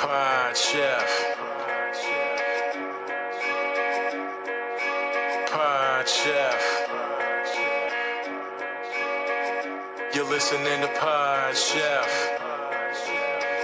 Pod Chef. Pod Chef. You're listening to Pod Chef.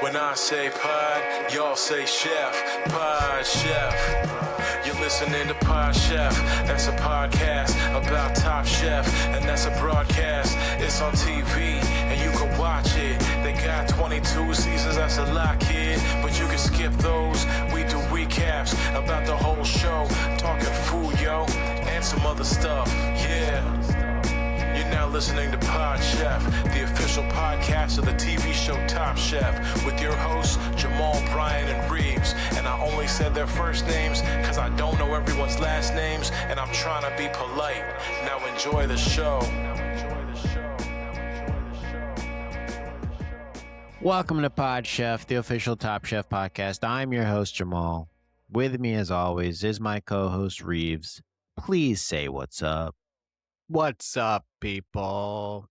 When I say pod, y'all say chef. Pod Chef. You're listening to Pod Chef. That's a podcast about Top Chef, and that's a broadcast. It's on TV, and you can watch it. They got 22 seasons, that's a lot, kid. But you can skip those. We do recaps about the whole show, talking food, yo, and some other stuff. Yeah. You're now listening to Pod Chef, the official podcast of the TV show Top Chef, with your hosts, Jamal, Bryan, and Reaves. And I only said their first names because I don't know everyone's last names, and I'm trying to be polite. Now enjoy the show. Welcome to Pod Chef, the official Top Chef podcast. I'm your host, Jamal. With me, as always, is my co-host, Reaves. Please say what's up. What's up, people?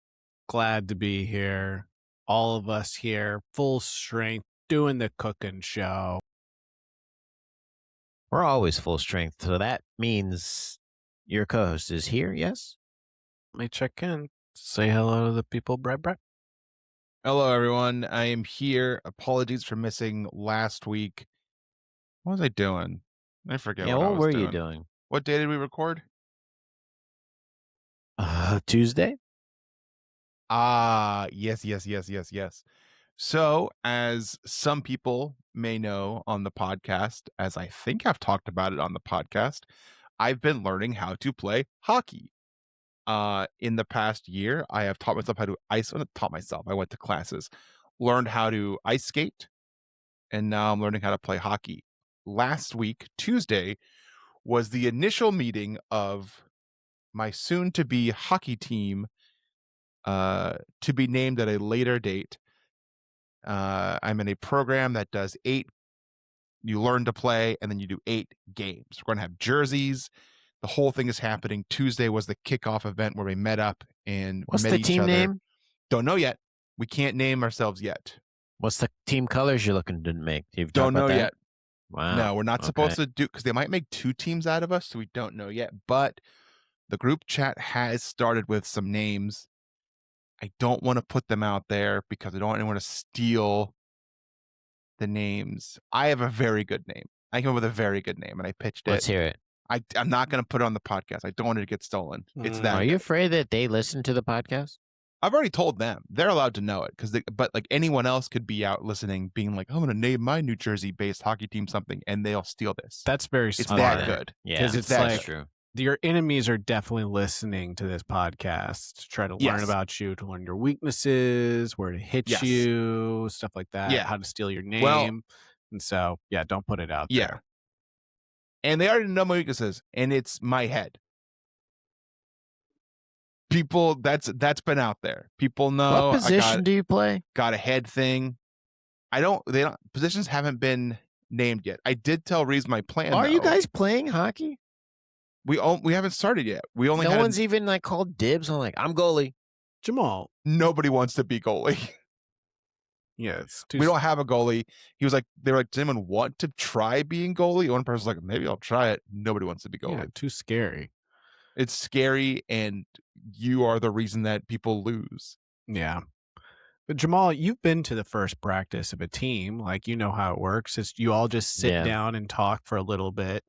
Glad to be here. All of us here, full strength, doing the cooking show. We're always full strength, so that means your co-host is here, yes? Let me check in. Say hello to the people, Brett. Hello, everyone. I am here. Apologies for missing last week. What was I doing? I forget Yeah, what I what was were doing. you doing? What day did we record? Tuesday? Yes. So, as some people may know on the podcast, as I think I've talked about it on the podcast, I've been learning how to play hockey. In the past year, I have taught myself how to I went to classes, learned how to ice skate, and now I'm learning how to play hockey. Last week, Tuesday, was the initial meeting of my soon-to-be hockey team, to be named at a later date. I'm in a program that does 8. You learn to play, and then you do 8 games. We're going to have jerseys. The whole thing is happening. Tuesday was the kickoff event where we met up and What's met the each team other. name? Don't know yet. We can't name ourselves yet. What's the team colors you're looking to make? You've Don't talked about know that? yet. Wow. No, we're not Okay. supposed to do, because they might make 2 teams out of us, so we don't know yet. But the group chat has started with some names. I don't want to put them out there because I don't want anyone to steal the names. I have a very good name. I came up with a very good name, and I pitched Let's it. hear it. I'm not going to put it on the podcast. I don't want it to get stolen. It's that Are you good. afraid that they listen to the podcast? I've already told them. They're allowed to know it, but like anyone else could be out listening, being like, I'm going to name my New Jersey-based hockey team something, and they'll steal this. That's very It's smart. that good. Yeah, 'Cause it's like- true. Your enemies are definitely listening to this podcast to try to learn Yes. about you, to learn your weaknesses, where to hit Yes. you, stuff like that, Yeah. how to steal your name. Well- and so, yeah, don't put it out Yeah. there. And they already know my weaknesses, and it's my head. People, that's been out there. People know What position do you play? got a head thing. Positions haven't been named yet. I did tell Reaves my plan. Are you though. guys playing hockey? We haven't started yet. We only No had one's even like called dibs on like, I'm goalie. Jamal, nobody wants to be goalie. yeah, it's too We don't have a goalie. He was like, they were like, does anyone want to try being goalie? One person's like, maybe I'll try it. Nobody wants to be goalie. yeah, too scary. It's scary, and you are the reason that people lose. Yeah. But Jamal, you've been to the first practice of a team. Like, you know how it works. It's you all just sit Yeah. down and talk for a little bit.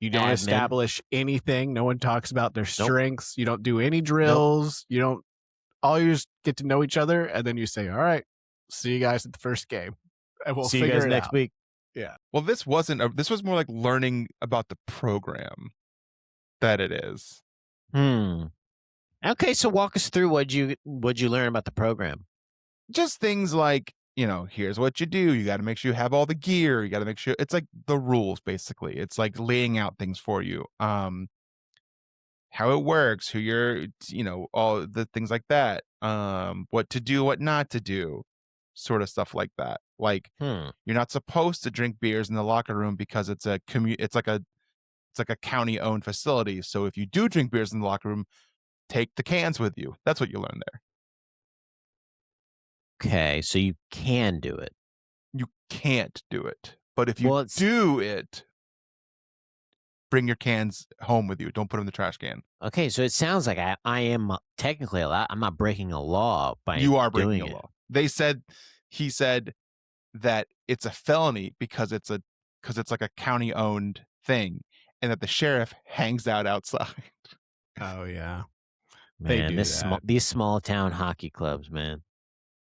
You don't Admin. establish anything. No one talks about their Nope. strengths. You don't do any drills. You don't, all you just get to know each other. And then you say, all right, see you guys at the first game. And we'll See you figure guys it next out. week. Well, this was more like learning about the program that it is. Okay, so walk us through what'd you learn about the program? Just things like, here's what you do. You got to make sure you have all the gear. You got to make sure it's like the rules, basically. It's like laying out things for you. How it works, who you're, all the things like that. What to do, what not to do, sort of stuff like that. Like, you're not supposed to drink beers in the locker room because it's it's like a county-owned facility. So if you do drink beers in the locker room, take the cans with you. That's what you learn there. Okay, so you can do it. You can't do it. But if you Well, it's- do it, bring your cans home with you. Don't put them in the trash can. Okay, so it sounds like I am technically allowed. I'm not breaking a law by You are breaking doing a it. law. He said that it's a felony because it's like a county owned thing, and that the sheriff hangs out outside. Oh yeah, they Man, do that. these small town hockey clubs, man.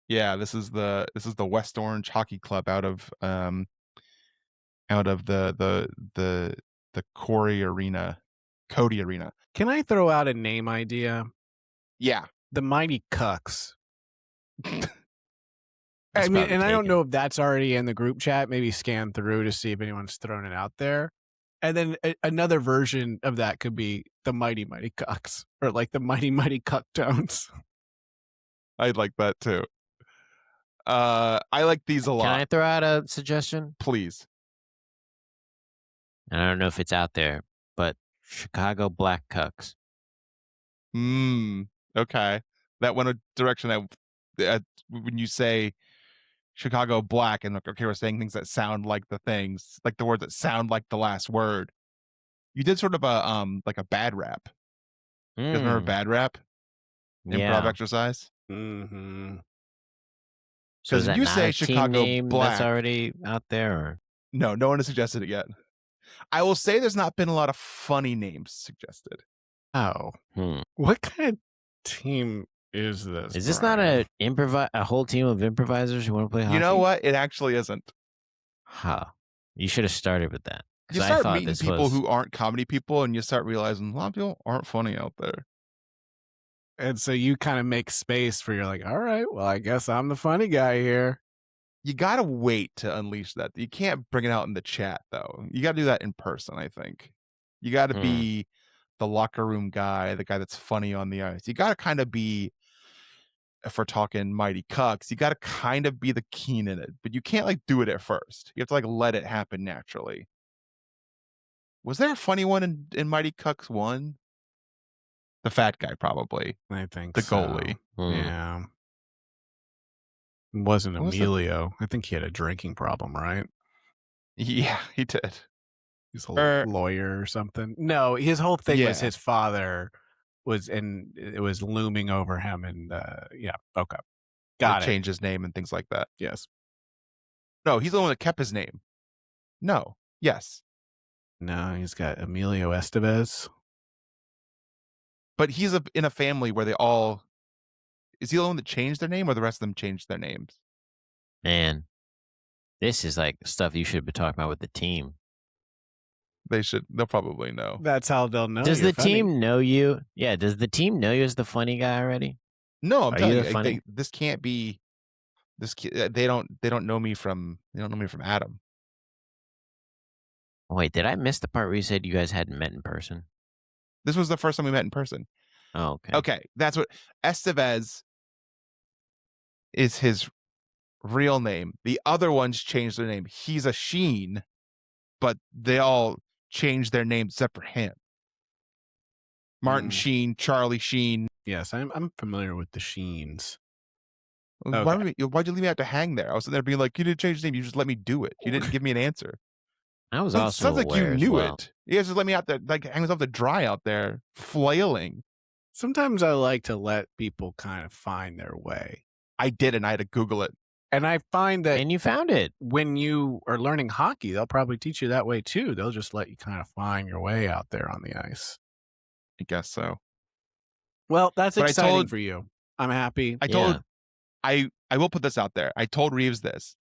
Yeah, this is the West Orange Hockey Club out of the Cody Arena. Can I throw out a name idea? Yeah. The Mighty Cucks. That's I mean, probably and I don't taken. know if that's already in the group chat. Maybe scan through to see if anyone's thrown it out there. And then another version of that could be the Mighty Cucks, or like the Mighty Cuck Tones. I'd like that too. I like these a lot. Can I throw out a suggestion? Please. And I don't know if it's out there, but Chicago Black Cucks. Okay. That went a direction that when you say Chicago Black and okay, we're saying things that sound like the things, like the words that sound like the last word. You did sort of a like a bad rap. You guys remember bad rap? Improv Yeah. exercise? Mm-hmm. So is Because that if you not say a Chicago team name Black, that's already out there? Or? no one has suggested it yet. I will say there's not been a lot of funny names suggested. Oh, what kind of team is this? Is this Bryan? not a whole team of improvisers who want to play hockey? You know what? It actually isn't. Huh. You should have started with that. You start meeting people who aren't comedy people, and you start realizing a lot of people aren't funny out there. And so you kind of make space for you're like, all right, well, I guess I'm the funny guy here. You gotta wait to unleash that. You can't bring it out in the chat though. You gotta do that in person, I think. You gotta be the locker room guy, the guy that's funny on the ice. You gotta kind of be, if we're talking Mighty Cucks, you gotta kind of be the keen in it, but you can't like do it at first. You have to like let it happen naturally. Was there a funny one in Mighty Cucks 1? The fat guy, probably. I think The so. goalie. Yeah. It wasn't What was it? Emilio. I think he had a drinking problem, right? Yeah, he did. He's a lawyer or something. No, his whole thing was Yeah. his father was it was looming over him, and yeah, okay, got it. Change his name and things like that. Yes. No, he's the one that kept his name. No. Yes. No, he's got Emilio Estevez. But he's in a family where they all. Is he the one that changed their name, or the rest of them changed their names? Man, this is like stuff you should be talking about with the team. They'll probably know. That's how they'll know. Does you're the funny. team know you? Yeah, does the team know you as the funny guy already? No, I'm Are telling you you, the funny? this can't be. They don't know me from Adam. Wait, did I miss the part where you said you guys hadn't met in person? This was the first time we met in person. Oh, okay. Okay, that's what Estevez is his real name. The other ones changed their name. He's a Sheen, but they all changed their names except for him. Martin Sheen, Charlie Sheen. Yes, I'm familiar with the Sheens. Okay. Why'd you leave me out to hang there? I was sitting there being like, you didn't change the name. You just let me do it. You didn't give me an answer. I was also sounds like you aware as knew well. it. You guys just let me out there, like hang myself to dry out there, flailing. Sometimes I like to let people kind of find their way. I did, and I had to Google it. And I find that And you found it. when you are learning hockey, they'll probably teach you that way too. They'll just let you kind of find your way out there on the ice. I guess so. Well, that's But exciting for you. I'm happy. I will put this out there. I told Reaves this.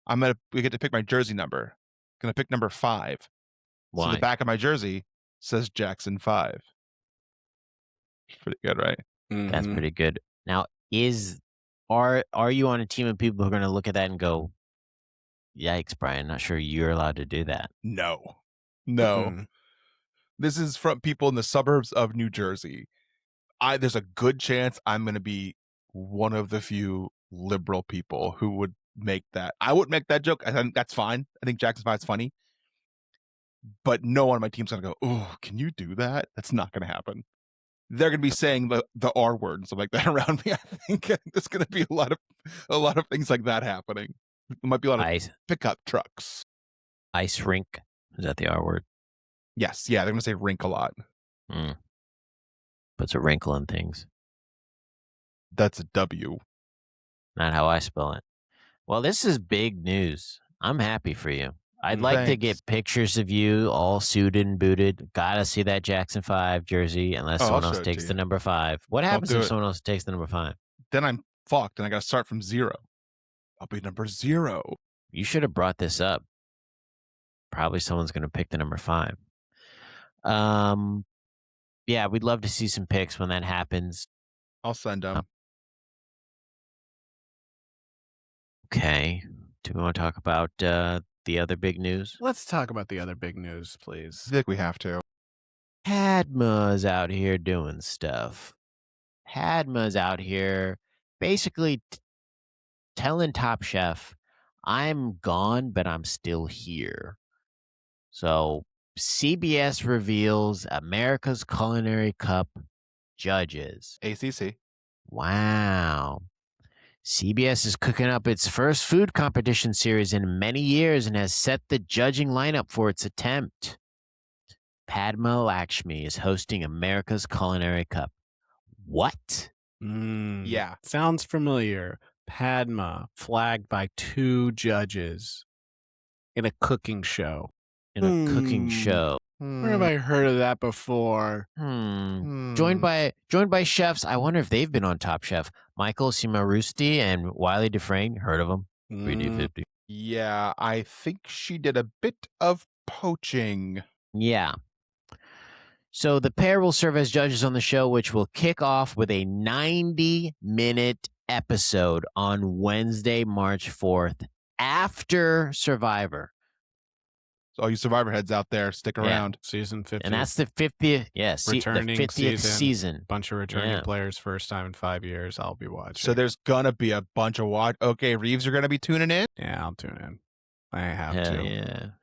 We get to pick my jersey number. I'm gonna pick number 5. Why? So the back of my jersey says Jackson 5. It's pretty good, right? That's pretty good. Now, are you on a team of people who are going to look at that and go, "Yikes, Bryan! Not sure you're allowed to do that." No. This is from people in the suburbs of New Jersey. There's a good chance I'm going to be one of the few liberal people who would make that. I wouldn't make that joke. I think that's fine. I think Jackson 5 is funny. But no one on my team's going to go, oh, can you do that? That's not going to happen. They're going to be saying the R word and stuff like that around me. I think there's going to be a lot of things like that happening. It might be a lot of Ice pickup trucks. rink. Is that the R word? Yes. Yeah, they're going to say rink a lot. Puts a wrinkle in things. That's a W. Not how I spell it. Well, this is big news. I'm happy for you. I'd like to get pictures of you all suited and booted. Gotta see that Jackson 5 jersey unless someone else takes the number 5. What happens if someone else takes the number 5? Then I'm fucked and I got to start from 0. I'll be number 0. You should have brought this up. Probably someone's going to pick the number 5. Yeah, we'd love to see some pics when that happens. I'll send them. Okay. Do we want to talk about the other big news? Let's talk about the other big news, please. I think we have to. Padma's out here doing stuff. Padma's out here basically telling Top Chef, I'm gone, but I'm still here. So CBS reveals America's Culinary Cup judges. ACC. Wow. CBS is cooking up its first food competition series in many years and has set the judging lineup for its attempt. Padma Lakshmi is hosting America's Culinary Cup. What? Yeah. Sounds familiar. Padma, flagged by 2 judges in a cooking show. Cooking show. Where have I heard of that before? Joined by chefs. I wonder if they've been on Top Chef. Michael Cimarusti and Wiley Dufresne. Heard of them? 3D50. Yeah, I think she did a bit of poaching. Yeah. So the pair will serve as judges on the show, which will kick off with a 90-minute episode on Wednesday, March 4th, after Survivor. So all you Survivor heads out there, stick around. Season 50. And that's the 50th, returning the 50th season. Bunch of returning players, first time in 5 years. I'll be watching. So there's going to be a bunch of Okay, Reaves are going to be tuning in? Yeah, I'll tune in. I have Hell to.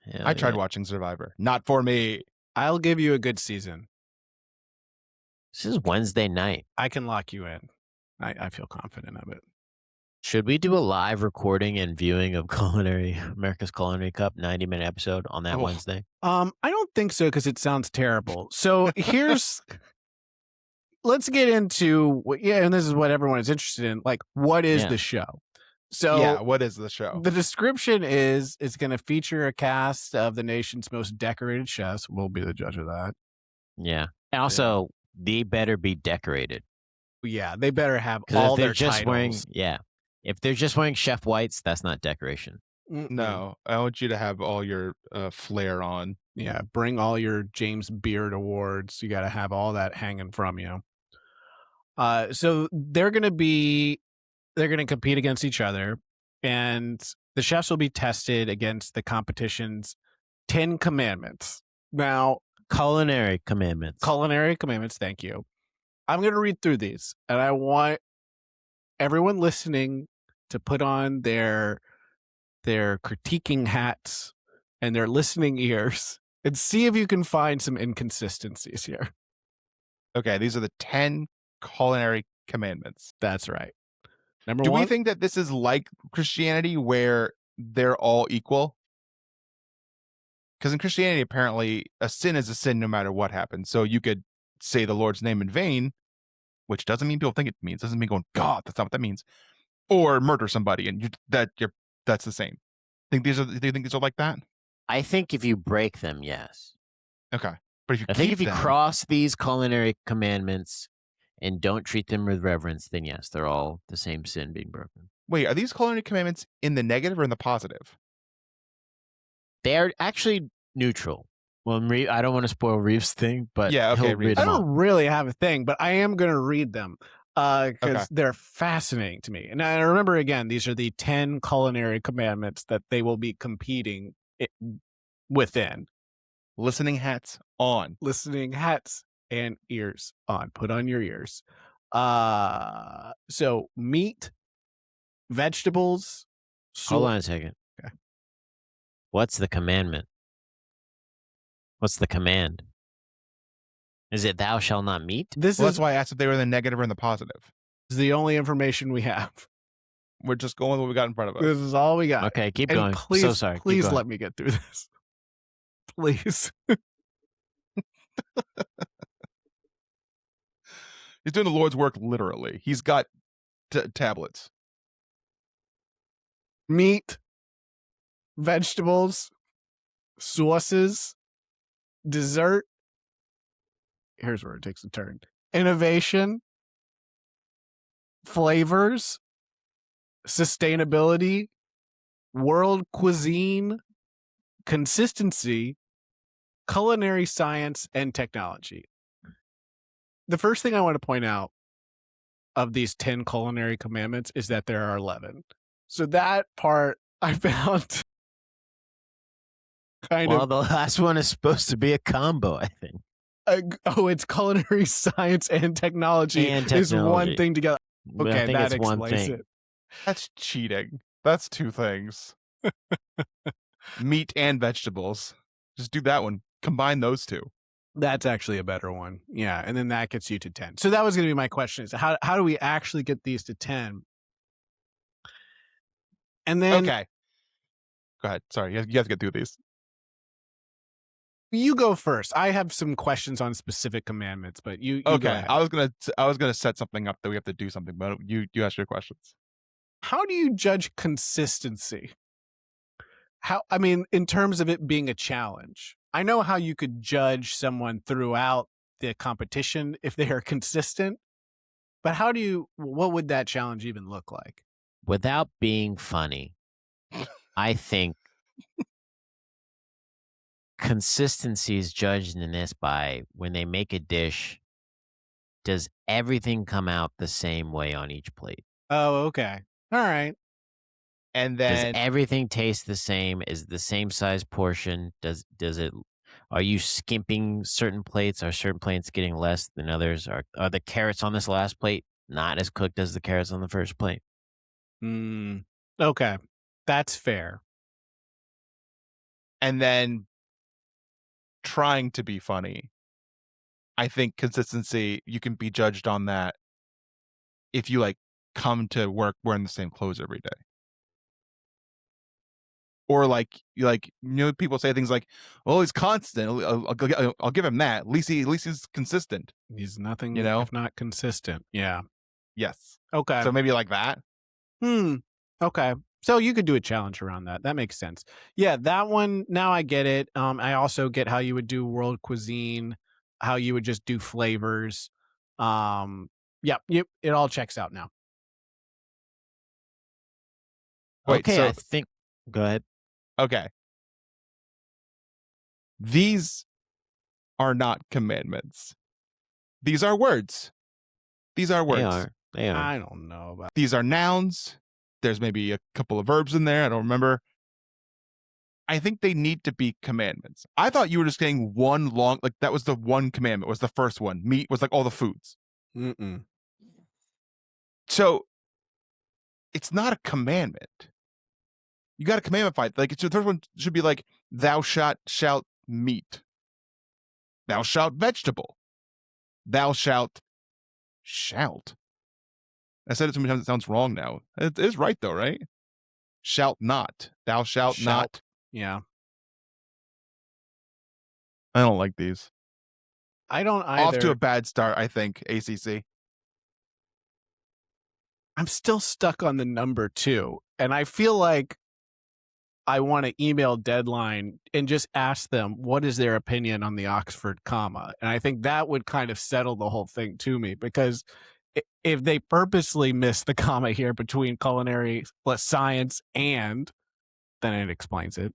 Yeah. I tried watching Survivor. Not for me. I'll give you a good season. This is Wednesday night. I can lock you in. I feel confident of it. Should we do a live recording and viewing of America's Culinary Cup 90-minute episode on that Wednesday? I don't think so because it sounds terrible. So let's get into and this is what everyone is interested in. Like, what is the show? So what is the show? The description is it's going to feature a cast of the nation's most decorated chefs. We'll be the judge of that. Yeah, and also they better be decorated. Yeah, they better have all their titles. If they're just wearing chef whites, that's not decoration. No, I want you to have all your flair on. Yeah, bring all your James Beard awards. You got to have all that hanging from you. So they're going to compete against each other, and the chefs will be tested against the competition's 10 commandments. Now, culinary commandments. Thank you. I'm going to read through these, and I want everyone listening to put on their critiquing hats and their listening ears and see if you can find some inconsistencies here. Okay, these are the 10 culinary commandments. That's right. Number one. Do we think that this is like Christianity where they're all equal? Because in Christianity, apparently, a sin is a sin no matter what happens. So you could say the Lord's name in vain, which doesn't mean people think it means. Doesn't mean going, God, that's not what that means. Or murder somebody, and that's the same. Do you think these are like that? I think if you break them, yes. Okay, but if you cross these culinary commandments and don't treat them with reverence, then yes, they're all the same sin being broken. Wait, are these culinary commandments in the negative or in the positive? They are actually neutral. Well, I don't want to spoil Reaves' thing, but yeah, okay. I don't really have a thing, but I am going to read them because they're fascinating to me. And I remember, again, these are the 10 culinary commandments that they will be competing within. Listening hats on. Listening hats and ears on. Put on your ears. So meat, vegetables. Hold on a second. Okay. What's the commandment? What's the command? Is it thou shalt not meet? That's why I asked if they were in the negative or in the positive. This is the only information we have. We're just going with what we got in front of us. This is all we got. Okay, keep And going. Please, So sorry. Keep Please going. let me get through this. Please. He's doing the Lord's work literally. He's got tablets. Meat, vegetables, sauces, dessert. Here's where it takes a turn. Innovation, flavors, sustainability, world cuisine, consistency, culinary science, and technology. The first thing I want to point out of these 10 culinary commandments is that there are 11. So that part I found kind Well, of... the last one is supposed to be a combo, I think. It's culinary science and technology, And is one technology. thing together. But I Okay, think that it's one explains thing. it. That's cheating. That's two things. Meat and vegetables. Just do that one. Combine those two. That's actually a better one. Yeah, and then that gets you to 10. So that was going to be my question, is how do we actually get these to 10? And then Okay. Go ahead. Sorry, you have to get through these. you go first. I have some questions on specific commandments, but you go Okay. ahead. I was gonna set something up that we have to do something, but you ask your questions. How do you judge consistency? In terms of it being a challenge. I know how you could judge someone throughout the competition if they are consistent, but what would that challenge even look like? Without being funny, I think consistency is judged in this by when they make a dish, does everything come out the same way on each plate? Oh, okay. All right. And Does then everything taste the same? Is it the same size portion? Does it? Are you skimping certain plates? Are certain plates getting less than others? Are the carrots on this last plate not as cooked as the carrots on the first plate? Okay. That's fair. and then trying to be funny. I think consistency, you can be judged on that if you come to work wearing the same clothes every day. Or people say things like, "Oh, he's constant. I'll give him that. At least he's consistent." He's nothing if not consistent. Yeah. Yes. Okay. So maybe like that. Okay. So you could do a challenge around that. That makes sense. Yeah, that one, now I get it. I also get how you would do world cuisine, how you would just do flavors. It all checks out now. Wait, Okay, so I think. Go ahead. okay. These are not commandments. These are words. These are words. They are. I don't know about. These are nouns. There's maybe a couple of verbs in there. I don't remember. I think they need to be commandments. I thought you were just getting one long, that was the one commandment, was the first one. Meat was all the foods. So it's not a commandment. You got a commandment fight. The third one should be thou shalt meat. Thou shalt vegetable. Thou shalt. I said it so many times it sounds wrong now. It is right though, right? Shalt not. Thou shalt not. Yeah. I don't like these. I don't either. Off to a bad start, I think, ACC. I'm still stuck on the number 2. And I feel like I want to email Deadline and just ask them what is their opinion on the Oxford comma. And I think that would kind of settle the whole thing to me, because if they purposely miss the comma here between culinary plus science and, then it explains it.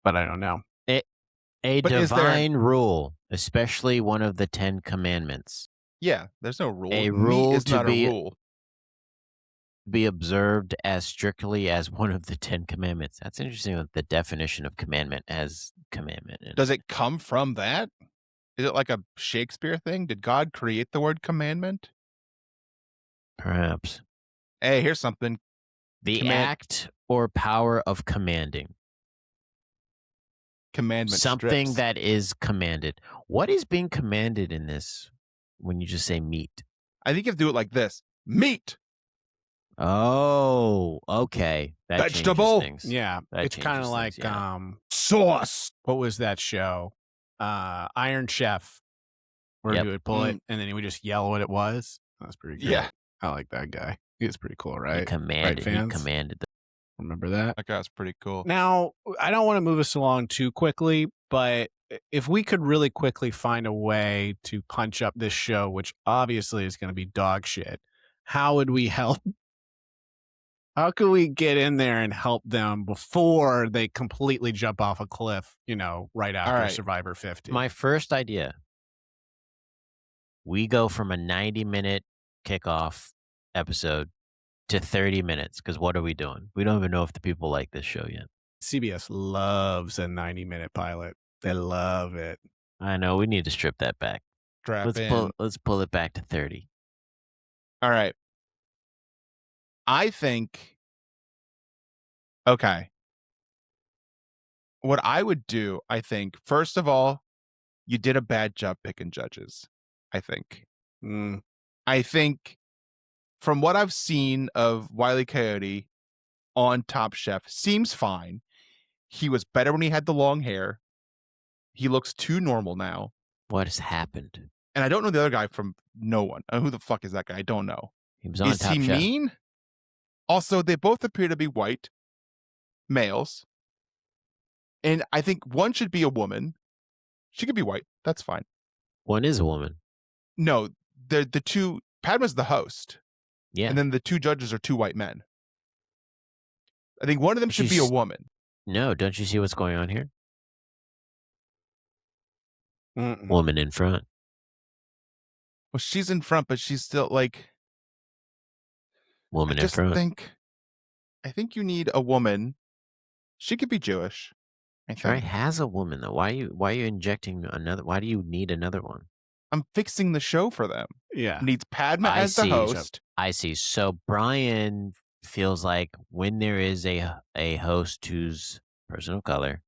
But I don't know. A But is there- divine rule, especially one of the 10 commandments, Yeah, there's no rule. A Meat rule is to not be- a rule. be observed as strictly as one of the 10 commandments. That's interesting that the definition of commandment as commandment. Does it come from that? Is it like a Shakespeare thing? Did God create the word commandment? Perhaps. Hey, here's something. The act or power of commanding. Commandment Something strips. that is commanded. What is being commanded in this when you just say meat? I think you have to do it like this. Meat. Oh, okay. That Vegetable? changes things. Yeah, That it's kind of changes like things, yeah. Sauce. what was that show? Iron Chef, where Yep. he would pull it and then he would just yell what it was. That's pretty good. Yeah. I like that guy. He's pretty cool, He right? commanded. He fans? commanded the Remember that? That guy's pretty cool. Now, I don't want to move us along too quickly, but if we could really quickly find a way to punch up this show, which obviously is going to be dog shit, how would we help? How can we get in there and help them before they completely jump off a cliff, right after right. Survivor 50? My first idea. We go from a 90-minute kickoff episode to 30 minutes, because what are we doing? We don't even know if the people like this show yet. CBS loves a 90-minute pilot. They love it. I know, we need to strip that back. Strap in. Let's pull it back to 30. All right. I think, okay. What I would do, I think, first of all, you did a bad job picking judges, I think. I think from what I've seen of Wile E. Coyote on Top Chef, seems fine. He was better when he had the long hair. He looks too normal now. What has happened? And I don't know the other guy from No One. Who the fuck is that guy? I don't know. He was on Is Top he Chef. mean? Also, they both appear to be white males. And I think one should be a woman. She could be white. That's fine. One is a woman. No, the two, Padma's the host. Yeah. And then the two judges are two white men. I think one of them should be a woman. No, don't you see what's going on here? Woman in front. Well, she's in front, but she's still like. Woman in front. I think you need a woman. She could be Jewish. Try has a woman though. Why are you injecting another? Why do you need another one? I'm fixing the show for them. Yeah. Needs Padma as the host. I see. So Bryan feels like when there is a host who's person of color,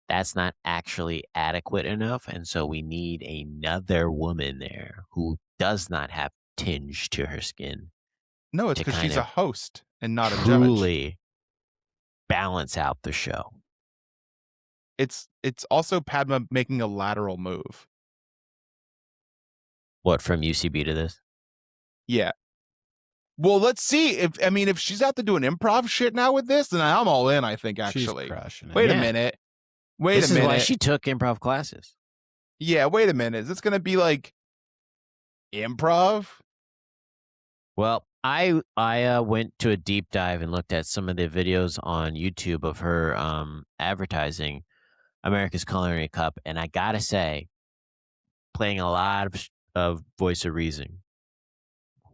that's not actually adequate enough, and so we need another woman there who does not have tinge to her skin. No, it's because she's a host and not a judge. Truly balance out the show. It's also Padma making a lateral move. What, from UCB to this? Yeah. Well, let's see if she's out to do an improv shit now with this, then I'm all in. I think actually. She's crushing it. Wait a minute. This is why she took improv classes. Yeah. Wait a minute. Is this going to be like improv? Well, I went to a deep dive and looked at some of the videos on YouTube of her advertising America's Culinary Cup, and I gotta say, playing a lot of Voice of Reason.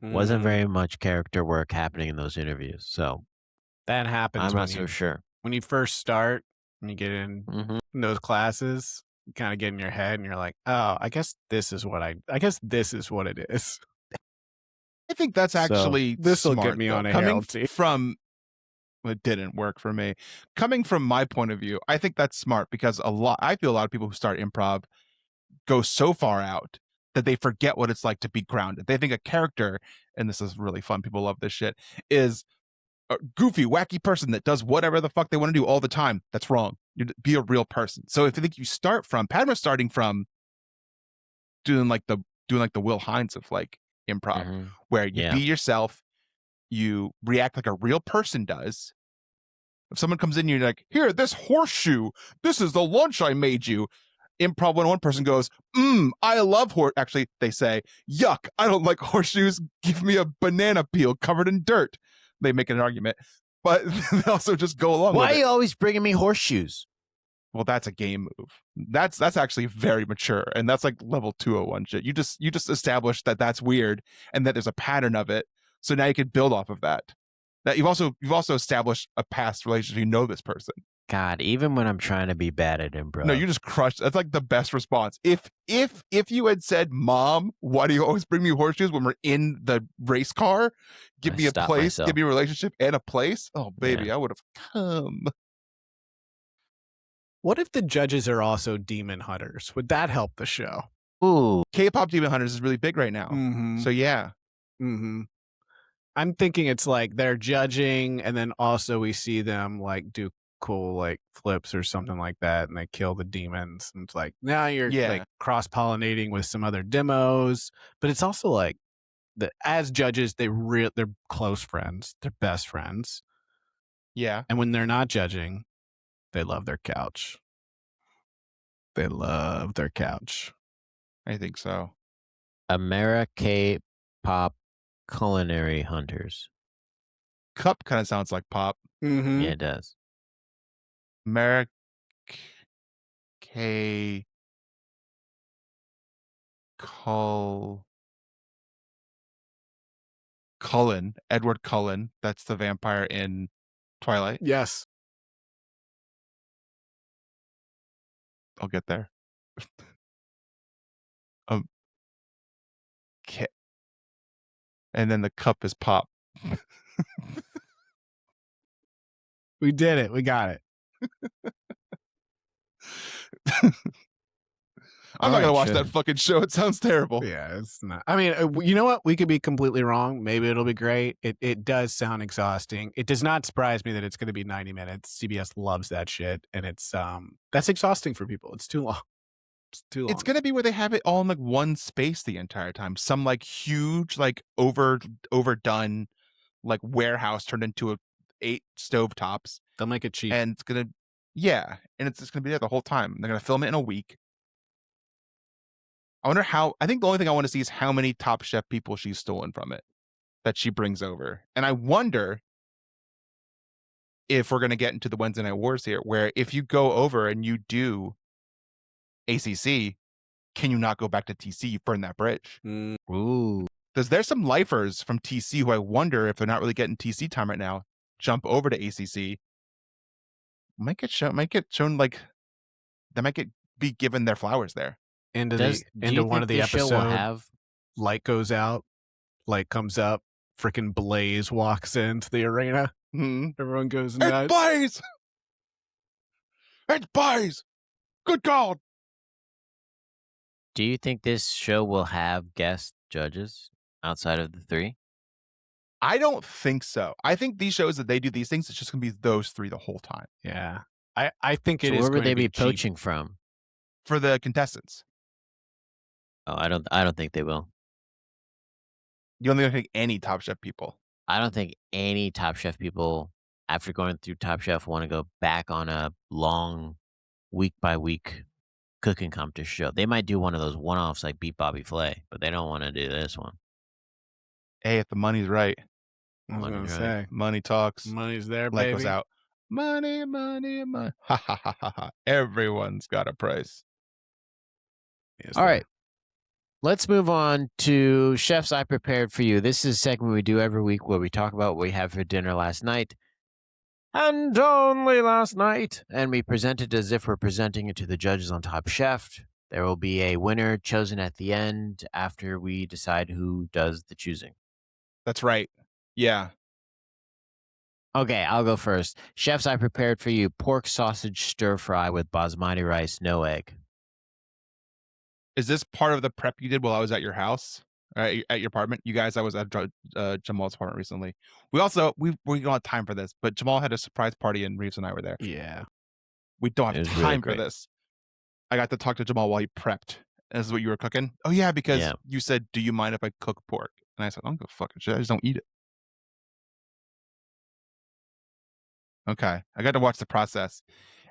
Wasn't very much character work happening in those interviews, so that happens. I'm not so sure. When you first start, when you get in those classes, you kind of get in your head, and you're like, "Oh, I guess this is what it is." I think that's actually this will get smart, me though. on a Coming Harold from it didn't work for me. Coming from my point of view, I think that's smart because I feel a lot of people who start improv go so far out that they forget what it's like to be grounded. They think a character, and this is really fun, people love this shit, is a goofy, wacky person that does whatever the fuck they want to do all the time. That's wrong. You be a real person. So if you think you start from Padma's starting from doing like the Will Hines of like improv, where you be yourself, you react like a real person does. If someone comes in, you're like, "Here, this horseshoe. This is the lunch I made you." Improv 101 person goes, I love actually, they say, "Yuck, I don't like horseshoes. Give me a banana peel covered in dirt." They make an argument, but they also just go along with it. Why are you always bringing me horseshoes? Well, that's a game move. That's actually very mature, and that's like level 201 shit. You just establish that that's weird and that there's a pattern of it. So now you can build off of that. That you've also established a past relationship. You know this person. God, even when I'm trying to be bad at improv. No, you just crushed. That's like the best response. If you had said, "Mom, why do you always bring me horseshoes when we're in the race car? Give me a place, give me a relationship and a place." Oh, baby, I would have come. What if the judges are also demon hunters? Would that help the show? Ooh. K-pop demon hunters is really big right now. So yeah. I'm thinking it's like they're judging, and then also we see them like do cool like flips or something like that, and they kill the demons. And it's like now you're like cross pollinating with some other demos, but it's also like as judges they're close friends, they're best friends. Yeah. And when they're not judging, they love their couch. They love their couch. I think so. America-pop culinary hunters. Cup kind of sounds like pop. Mm-hmm. Yeah, it does. America Cullen, Edward Cullen. That's the vampire in Twilight. Yes. I'll get there. And then the cup is pop. We did it. We got it. I'm not going to watch that fucking show. It sounds terrible. Yeah, it's not. I mean, you know what? We could be completely wrong. Maybe it'll be great. It does sound exhausting. It does not surprise me that it's going to be 90 minutes. CBS loves that shit. And it's that's exhausting for people. It's too long. It's too long. It's going to be where they have it all in like one space the entire time. Some like huge, like overdone, like warehouse turned into 8 stovetops. They'll make it cheap. And it's going to, and it's just going to be there the whole time. They're going to film it in a week. I wonder I think the only thing I want to see is how many Top Chef people she's stolen from it that she brings over. And I wonder if we're going to get into the Wednesday Night Wars here, where if you go over and you do ACC, can you not go back to TC? You burn that bridge. Ooh. Because there's some lifers from TC who I wonder if they're not really getting TC time right now, jump over to ACC. Might get shown like they might be given their flowers there. Into one of the episodes, light goes out, light comes up, freaking Blaze walks into the arena. Everyone goes nuts. It's Blaze! It's Blaze! Good God! Do you think this show will have guest judges outside of the 3? I don't think so. I think these shows that they do these things, it's just going to be those 3 the whole time. Yeah. I think it is. Where would they be poaching from? For the contestants. Oh, I don't think they will. You don't think any Top Chef people? I don't think any Top Chef people, after going through Top Chef, want to go back on a long week-by-week cooking competition show. They might do one of those one-offs like Beat Bobby Flay, but they don't want to do this one. Hey, if the money's right. I was going to say. Money talks. Money's there, Light baby. goes out. Money, money, money. Ha, ha, ha, ha, ha. Everyone's got a price. All right. Let's move on to Chefs I Prepared for You. This is a segment we do every week where we talk about what we had for dinner last night. And only last night. And we present it as if we're presenting it to the judges on Top Chef. There will be a winner chosen at the end after we decide who does the choosing. That's right. Yeah. Okay, I'll go first. Chefs I Prepared for You. Pork sausage stir fry with basmati rice, no egg. Is this part of the prep you did while I was at your house, at your apartment? You guys, I was at Jamal's apartment recently. We don't have time for this, but Jamal had a surprise party and Reaves and I were there. Yeah. We don't have time for this. I got to talk to Jamal while he prepped. And this is what you were cooking? Oh, yeah, because you said, do you mind if I cook pork? And I said, I don't give a fucking shit. I just don't eat it. Okay. I got to watch the process.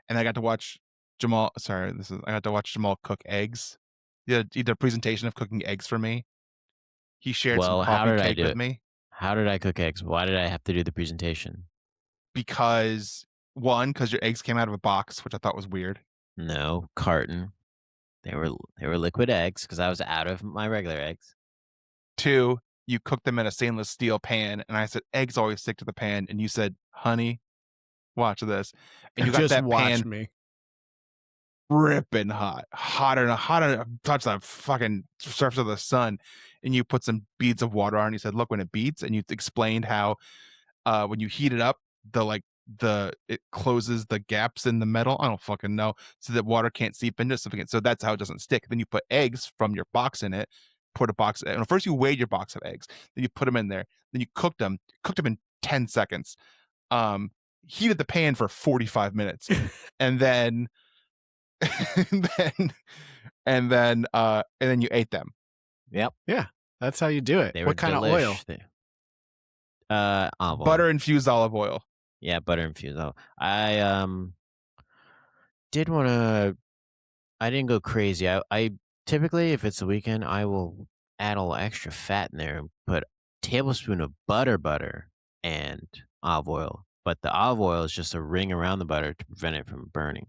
And I got to watch Jamal. I got to watch Jamal cook eggs. He did a presentation of cooking eggs for me. He shared some coffee cake with me. How did I cook eggs? Why did I have to do the presentation? Because your eggs came out of a box, which I thought was weird. No, carton. They were liquid eggs because I was out of my regular eggs. 2, you cooked them in a stainless steel pan, and I said eggs always stick to the pan, and you said, honey, watch this, and you got just that watch pan me. Ripping hot, hotter, touch the fucking surface of the sun, and you put some beads of water on. You said, "Look, when it beats," and you explained how, when you heat it up, it closes the gaps in the metal. I don't fucking know, so that water can't seep into something. So that's how it doesn't stick. Then you put eggs from your box in it, put a box of eggs. First you weighed your box of eggs, then you put them in there, then you cooked them in 10 seconds. Heated the pan for 45 minutes, and then and then you ate them. Yep. Yeah, that's how you do it. They What were kind of oil? Olive oil. Butter infused olive oil. Yeah, butter infused olive. I did want to. I didn't go crazy. I typically, if it's the weekend, I will add a little extra fat in there and put a tablespoon of butter, and olive oil. But the olive oil is just a ring around the butter to prevent it from burning.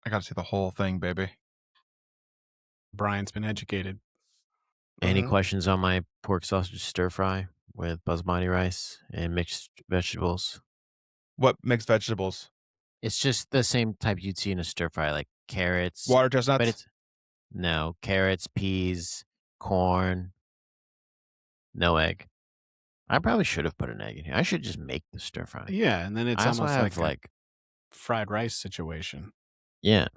I gotta see the whole thing, baby. Brian's been educated. Any questions on my pork sausage stir fry with basmati rice and mixed vegetables? What mixed vegetables? It's just the same type you'd see in a stir fry, like carrots. Water chestnuts? But no, carrots, peas, corn, no egg. I probably should have put an egg in here. I should just make the stir fry. Yeah, and then it's I also almost have like a fried rice situation. Yeah.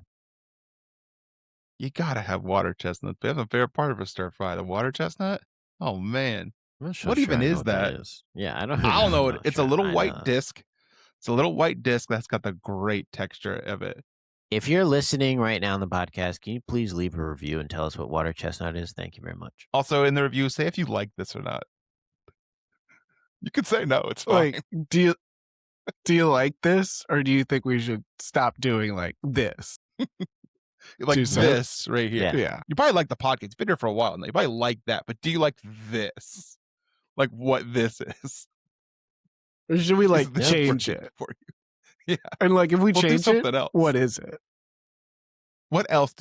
You gotta have water chestnuts. That's a favorite part of a stir fry. The water chestnut? Oh man. I'm not What even sure I know is what that? is. Yeah, I don't I don't know. I'm not It's sure a little I white know. disc. It's a little white disc that's got the great texture of it. If you're listening right now on the podcast, can you please leave a review and tell us what water chestnut is? Thank you very much. Also, in the review, say if you like this or not. You could say no. It's fine. Like, do you like this, or do you think we should stop doing like this? Like Too soon? this right here. Yeah. You probably like the podcast. It's been here for a while now. You probably like that. But do you like this? Like what this is? Or should we like Is this change working it? for you? Yeah. And like, if we We'll do change it, something else. what is it? What else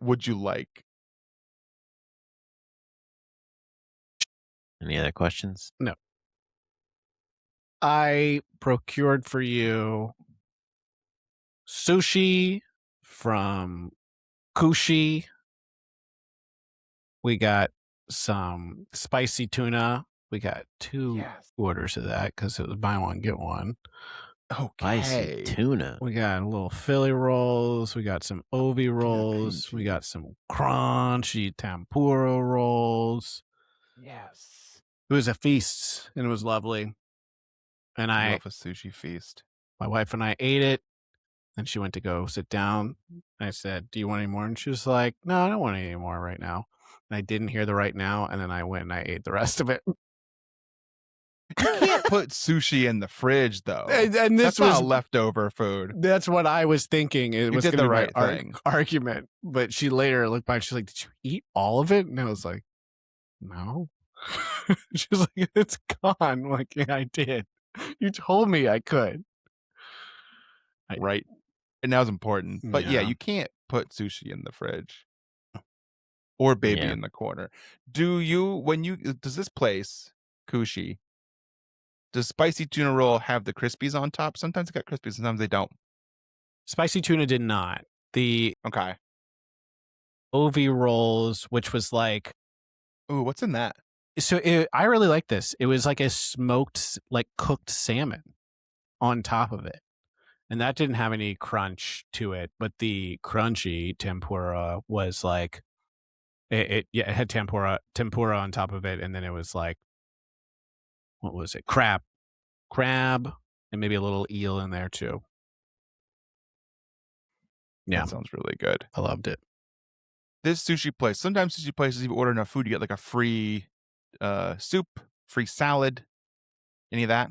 would you like? Any other questions? No. I procured for you sushi from Kushi. We got some spicy tuna. We got 2 orders of that because it was buy one, get one. Spicy tuna. We got a little Philly rolls. We got some Ovi rolls. We got some crunchy tempura rolls. Yes. It was a feast, and it was lovely. And I love a sushi feast. My wife and I ate it. And she went to go sit down. I said, "Do you want any more?" And she was like, "No, I don't want any more right now." And I didn't hear the right now. And then I went and I ate the rest of it. You can't put sushi in the fridge, though. And this That's was not leftover food. That's what I was thinking. It was did gonna the be my right thing. argument. But she later looked back. She's like, "Did you eat all of it?" And I was like, "No." She was like, "It's gone." I'm like, "Yeah, I did. You told me I could." Right. And that was important. But yeah, Yeah. you can't put sushi in the fridge. Or baby Yeah. in the corner. Does this place, Kushi, does spicy tuna roll have the crispies on top? Sometimes they got crispies, sometimes they don't. Spicy tuna did not. The Okay. Ovi rolls, which was like, Ooh, what's in that? I really like this. It was like a smoked, like cooked salmon on top of it. And that didn't have any crunch to it, but the crunchy tempura was like, it had tempura on top of it. And then it was like, what was it? Crab, and maybe a little eel in there too. Yeah. That sounds really good. I loved it. This sushi place, sometimes sushi places, if you order enough food, you get like a free soup, free salad. Any of that?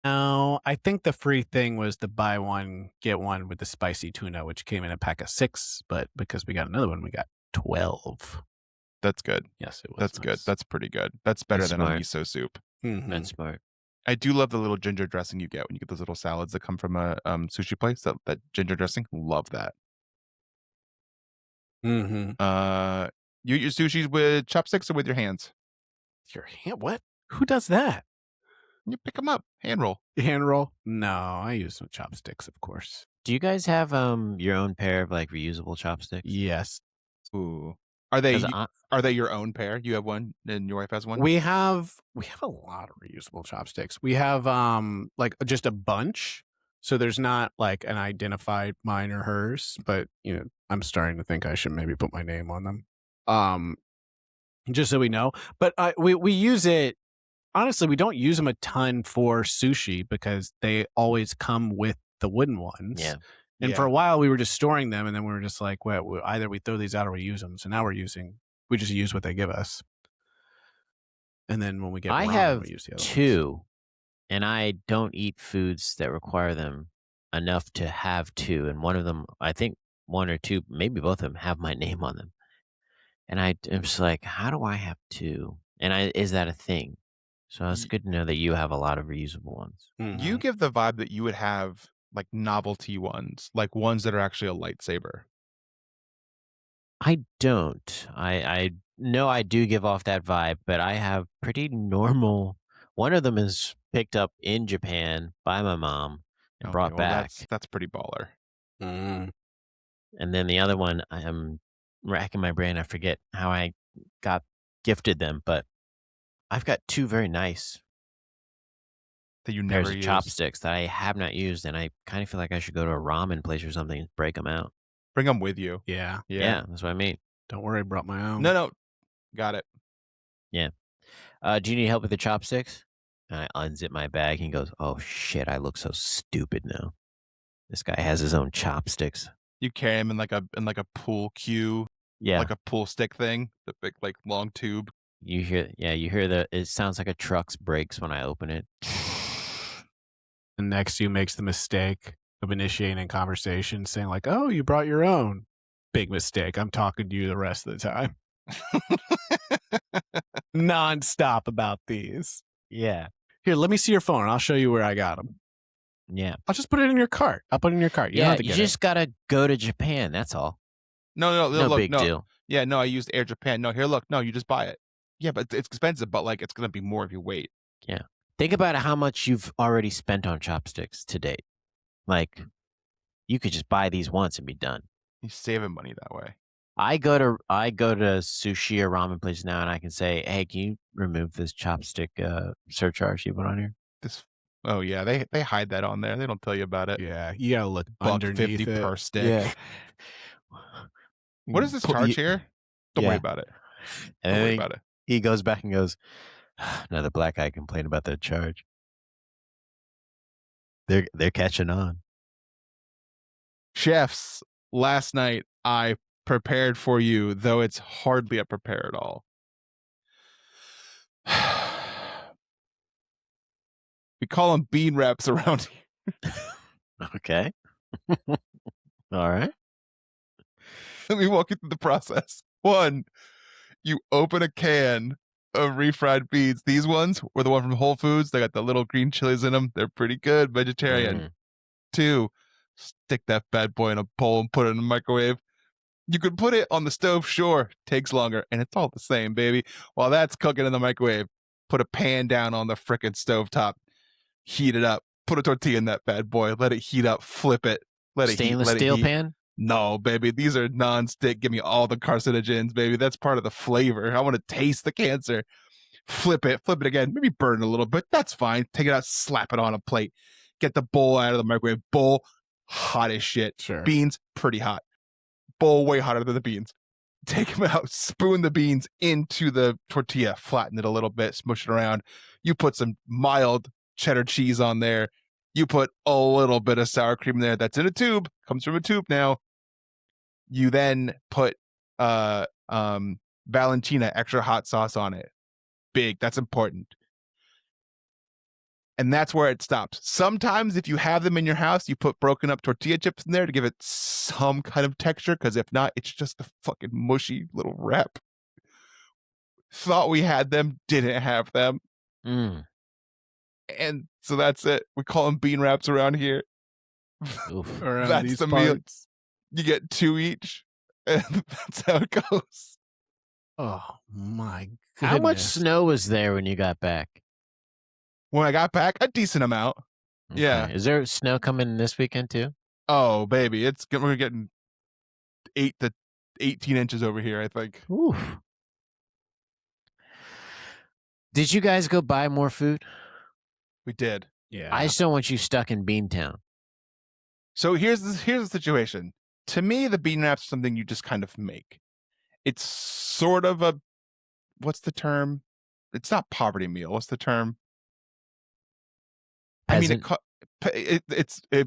No, I think the free thing was the buy one, get one with the spicy tuna, which came in a pack of 6. But because we got another one, we got 12. That's good. Yes, it was. That's good. nice. That's pretty good. That's better That's than smart. a miso soup. Mhm. That's smart. I do love the little ginger dressing you get when you get those little salads that come from a sushi place. That ginger dressing, love that. Mhm. You eat your sushis with chopsticks or with your hands? Your hand? What? Who does that? You pick them up, hand roll. Hand roll? No, I use some chopsticks, of course. Do you guys have your own pair of like reusable chopsticks? Yes. Ooh, are they 'Cause are they your own pair? You have one, and your wife has one. We have a lot of reusable chopsticks. We have like just a bunch. So there's not like an identified mine or hers, but I'm starting to think I should maybe put my name on them. Just so we know. But we use it. Honestly, we don't use them a ton for sushi because they always come with the wooden ones. Yeah. And for a while, we were just storing them, and then we were just like, well, either we throw these out or we use them. So now we just use what they give us. And then when we get I ramen, have we use the other two, and I don't eat foods that require them enough to have two. And one of them, I think one or two, maybe both of them have my name on them. And I'm just like, how do I have two? And is that a thing? So it's good to know that you have a lot of reusable ones. ones. You give the vibe that you would have like novelty ones, like ones that are actually a lightsaber. I don't. I know I do give off that vibe, but I have pretty normal. One of them is picked up in Japan by my mom and brought back. That's pretty baller. Mm-hmm. And then the other one, I am racking my brain. I forget how I got gifted them, but I've got two very nice That you pairs never of use. chopsticks that I have not used, and I kind of feel like I should go to a ramen place or something and break them out. Bring them with you. Yeah. Yeah, that's what I mean. Don't worry, I brought my own. No. Got it. Do you need help with the chopsticks? And I unzip my bag. And he goes, "Oh shit, I look so stupid now. This guy has his own chopsticks." You carry them in like a pool cue, Yeah, like a pool stick thing, the big like long tube. you hear it sounds like a truck's brakes when I open it. And next you makes the mistake of initiating a conversation saying like, oh, you brought your own. Big mistake. I'm talking to you the rest of the time. Non-stop about these. Yeah, Here, let me see your phone. I'll show you where I got them. yeah, I'll just put it in your cart. I'll put it in your cart. You don't yeah. have to You get just gotta go to Japan. That's all. No, No look, big no. deal. Yeah, no, I used Air Japan. No, here, look, no, you just buy it. Yeah, but it's expensive, but like it's gonna be more if you wait. Think about how much you've already spent on chopsticks to date. Like, you could just buy these once and be done. You're saving money that way. I go to sushi or ramen places now, and I can say, "Hey, can you remove this chopstick surcharge you put on here?" Oh yeah, they hide that on there. They don't tell you about it. Yeah, you gotta look underneath $1.50 it. per stick. What does this charge here? Don't worry about it. And Don't worry then about it. he goes back and goes, "Another black guy complained about that charge. They're catching on." Chefs, last night I prepared for you, though it's hardly a prepare at all. We call them bean wraps around here. Okay. All right. Let me walk you through the process. 1, you open a can of refried beans. These ones were the one from Whole Foods. They got the little green chilies in them. They're pretty good, vegetarian. Mm. 2, stick that bad boy in a bowl and put it in the microwave. You could put it on the stove, sure, takes longer, and it's all the same, baby. While that's cooking in the microwave, put a pan down on the frickin' stovetop, heat it up, put a tortilla in that bad boy, let it heat up, flip it, let it heat, Stainless let it steel heat. pan? No, baby, these are non-stick. Give me all the carcinogens, baby. That's part of the flavor. I want to taste the cancer. Flip it again, maybe burn it a little bit. That's fine. Take it out, slap it on a plate. Get the bowl out of the microwave. Bowl, hot as shit. Sure. Beans, pretty hot. Bowl, way hotter than the beans. Take them out, spoon the beans into the tortilla, flatten it a little bit, smush it around. You put some mild cheddar cheese on there. You put a little bit of sour cream there. That's in a tube. Comes from a tube now. You then put Valentina extra hot sauce on it. Big. That's important. And that's where it stops. Sometimes if you have them in your house, you put broken up tortilla chips in there to give it some kind of texture, because if not, it's just a fucking mushy little wrap. Thought we had them, didn't have them. Mm. And so that's it. We call them bean wraps around here. Oof. Around That's these the meal. parts. You get 2 each, and that's how it goes. Oh my goodness. How much snow was there when you got back? When I got back, a decent amount. Okay. Yeah. Is there snow coming this weekend too? Oh, baby. We're getting 8 to 18 inches over here, I think. Oof. Did you guys go buy more food? We did. Yeah. I just don't want you stuck in Beantown. So here's the situation. To me, the bean wraps are something you just kind of make. it's sort of a, what's the term? It's not poverty meal. What's the term? Peasant. I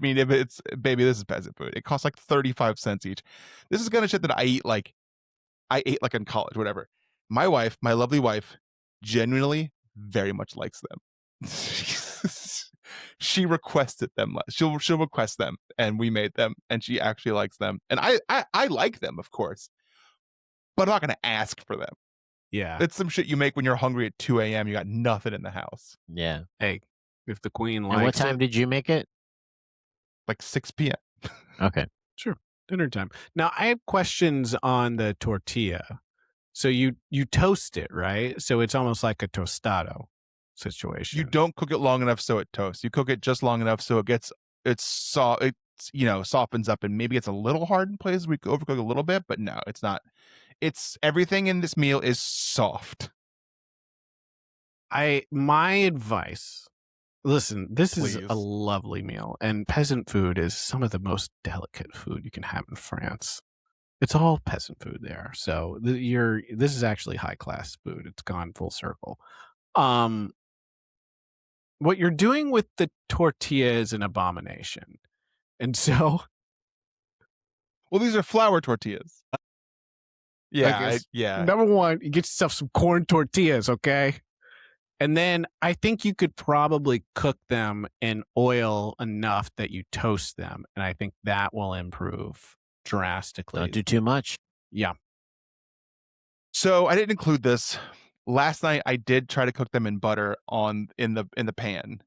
mean, if it's, baby, this is peasant food. It costs like 35 cents each. This is kind of shit that I ate like in college, whatever. My wife, my lovely wife, genuinely very much likes them. She requested them. She'll request them, and we made them, and she actually likes them. And I like them, of course, but I'm not gonna ask for them. Yeah. It's some shit you make when you're hungry at 2 a.m. You got nothing in the house. Yeah. Hey, if the queen likes And what time it, did you make it? Like 6 p.m. Okay. sure, dinner time. Now I have questions on the tortilla. So you toast it, right? So it's almost like a tostado situation. You don't cook it long enough so it toasts. You cook it just long enough so it's softens up, and maybe it's a little hard in places. We overcook a little bit, but no, it's not. It's everything in this meal is soft. My advice, listen, this is Please. a lovely meal, and peasant food is some of the most delicate food you can have in France. It's all peasant food there. So this is actually high class food. It's gone full circle. What you're doing with the tortilla is an abomination. And so Well, these are flour tortillas. Yeah, guess number one, you get yourself some corn tortillas, okay? And then I think you could probably cook them in oil enough that you toast them. And I think that will improve drastically. Don't do too much. Yeah. So I didn't include this. Last night I did try to cook them in butter in the pan,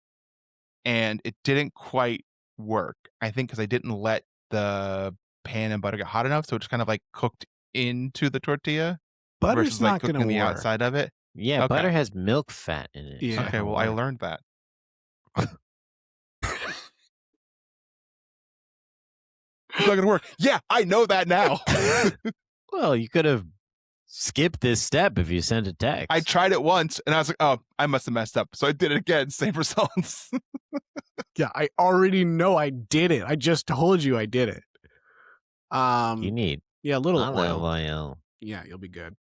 and it didn't quite work. I think because I didn't let the pan and butter get hot enough, so it just kind of like cooked into the tortilla. Butter's versus like not going cooking to the work. outside of it. Yeah, Okay. butter has milk fat in it. Yeah. Okay, well I learned that. It's not gonna work. Yeah, I know that now. Well, you could have skipped this step if you sent a text. I tried it once and I was like, oh, I must have messed up. So I did it again, same results. Yeah, I already know I did it. I just told you I did it. You need Yeah, a little olive oil. oil, Yeah, you'll be good.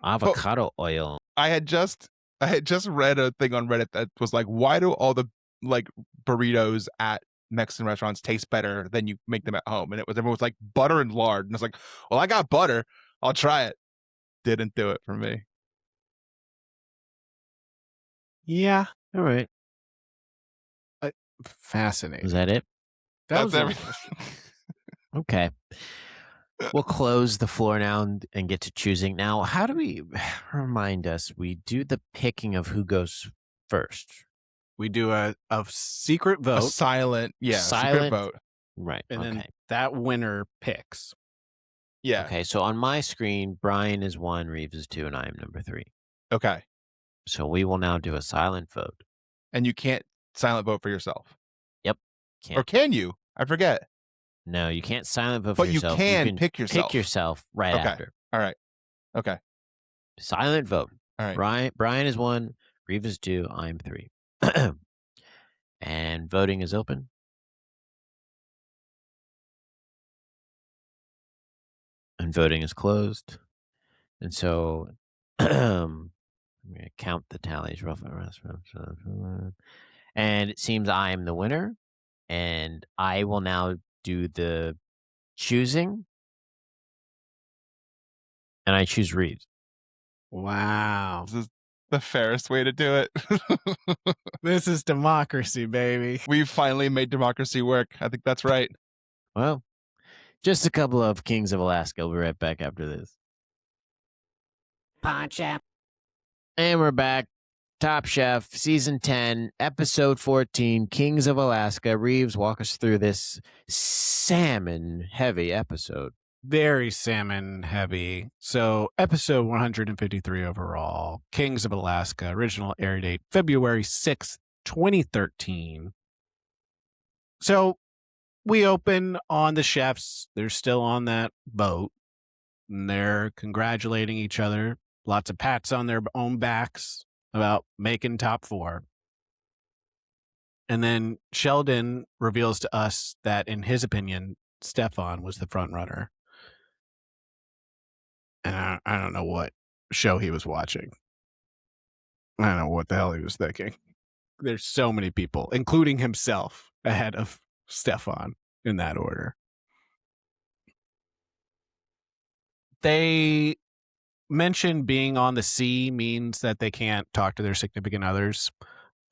avocado oil. I had just read a thing on Reddit that was like, why do all the like burritos at Mexican restaurants taste better than you make them at home? And everyone was like butter and lard. And I was like, well, I got butter. I'll try it. Didn't do it for me. Yeah, All right. fascinating. Is that it? That That's was everything. Okay. We'll close the floor now and get to choosing. Now, how do we remind us? We do the picking of who goes first. We do a secret A vote, silent Silent vote. Right. and okay. then that winner picks. Yeah. Okay. So on my screen, Bryan is 1, Reaves is 2, and I am number 3. Okay. So we will now do a silent vote. And you can't silent vote for yourself. Can't. Or can you? I forget. No, you can't silent vote for But you yourself. can pick yourself. Pick yourself right Okay. after. All right. Okay. Silent vote. All right. Bryan is 1, Reaves is 2, I'm 3. And voting is open. And voting is closed. And so I'm going to count the tallies. And it seems I am the winner. And I will now do the choosing. And I choose Reaves. Wow. This is the fairest way to do it. This is democracy, baby. We've finally made democracy work. I think that's right. Well, just a couple of Kings of Alaska. We'll be right back after this. And we're back. Top Chef, Season 10, Episode 14, Kings of Alaska. Reaves, walk us through this salmon-heavy episode. Very salmon heavy. So, episode 153 overall, Kings of Alaska, original air date February 6th, 2013. So, we open on the chefs. They're still on that boat, and they're congratulating each other. Lots of pats on their own backs about making top 4. And then Sheldon reveals to us that, in his opinion, Stefan was the front runner. And I don't know what show he was watching. I don't know what the hell he was thinking. There's so many people, including himself, ahead of Stefan in that order. They mention being on the sea means that they can't talk to their significant others.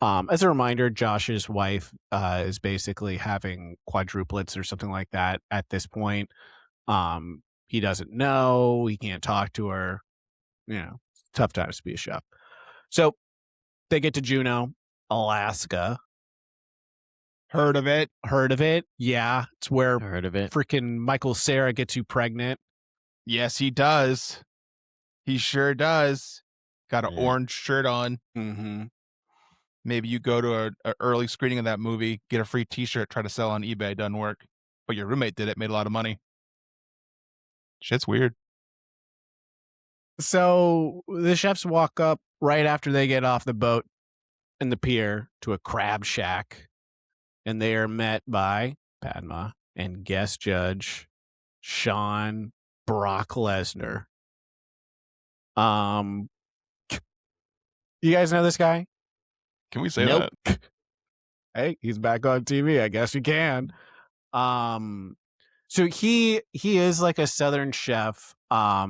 As a reminder, Josh's wife is basically having quadruplets or something like that at this point. He doesn't know. He can't talk to her. Tough times to be a chef. So they get to Juneau, Alaska. Heard of it? Heard of it? Yeah. It's where Heard of it? freaking Michael Cera gets you pregnant. Yes, he does. He sure does. Got an Yeah. orange shirt on. Mm-hmm. Maybe you go to an early screening of that movie, get a free T-shirt, try to sell on eBay, doesn't work. But your roommate did it, made a lot of money. Shit's weird. So the chefs walk up right after they get off the boat in the pier to a crab shack, and they are met by Padma and guest judge Sean Brock Lesnar. You guys know this guy? Can we say Nope. that? Hey, he's back on TV. I guess you can. So he is like a Southern chef.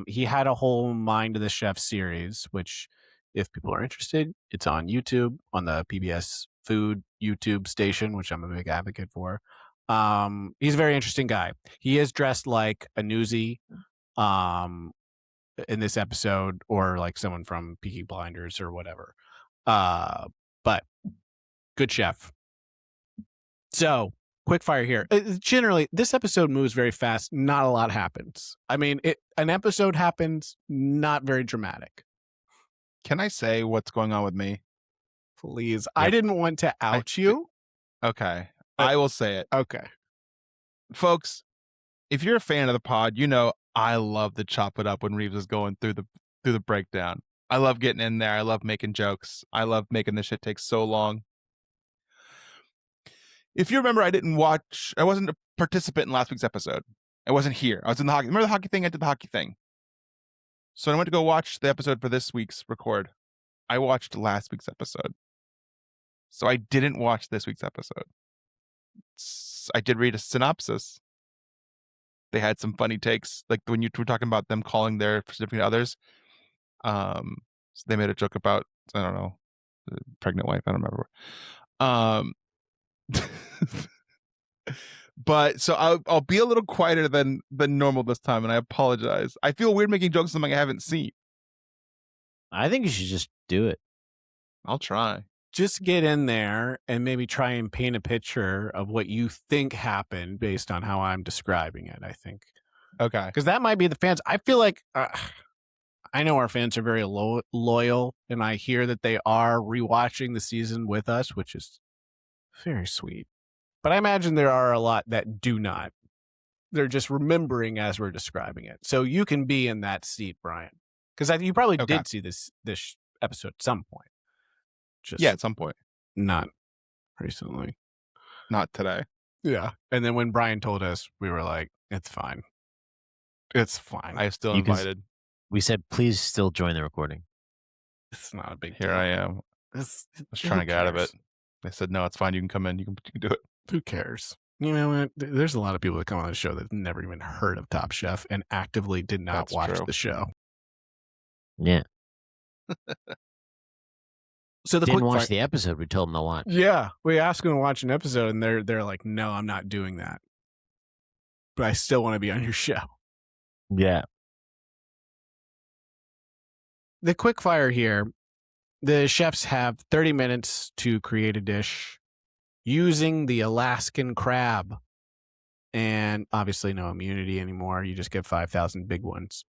He had a whole Mind of the Chef series, which if people are interested, it's on YouTube, on the PBS Food YouTube station, which I'm a big advocate for. He's a very interesting guy. He is dressed like a newsie in this episode, or like someone from Peaky Blinders or whatever. But good chef. So quick fire here. Generally, this episode moves very fast. Not a lot happens. I mean, an episode happens, not very dramatic. Can I say what's going on with me? Please. Yep. I didn't want to out you. Okay. I will say it. Okay. Folks, if you're a fan of the pod, you know I love to chop it up when Reaves is going through the breakdown. I love getting in there. I love making jokes. I love making this shit take so long. If you remember, I wasn't a participant in last week's episode. I wasn't here. I was in the hockey. Remember the hockey thing? I did the hockey thing. So I went to go watch the episode for this week's record. I watched last week's episode. So I didn't watch this week's episode. I did read a synopsis. They had some funny takes, like when you were talking about them calling their significant others. So they made a joke about, I don't know, the pregnant wife. I don't remember. But so I'll be a little quieter than normal this time, and I apologize. I feel weird making jokes on something I haven't seen. I think you should just do it. I'll try. Just get in there and maybe try and paint a picture of what you think happened based on how I'm describing it, I think. Okay. Because that might be the fans. I feel like I know our fans are very loyal, and I hear that they are rewatching the season with us, which is very sweet. But I imagine there are a lot that do not. They're just remembering as we're describing it. So you can be in that seat, Bryan, because you probably Okay. did see this episode at some point. Just Yeah, at some point. not recently. Not today. Yeah. And then when Bryan told us, we were like, it's fine. It's fine. I still You can- invited. We said, please still join the recording. It's not a big Here deal. I am. I was trying to get out of it. They said, no, it's fine. You can come in. You can do it. Who cares? You know what? There's a lot of people that come on the show that never even heard of Top Chef and actively did not That's watch true. the show. Yeah. So the Didn't quick watch fire- the episode we told them to watch. Yeah, we asked them to watch an episode, and they're like, "No, I'm not doing that." But I still want to be on your show. Yeah. The quick fire here: the chefs have 30 minutes to create a dish using the Alaskan crab, and obviously no immunity anymore. You just get 5,000 big ones.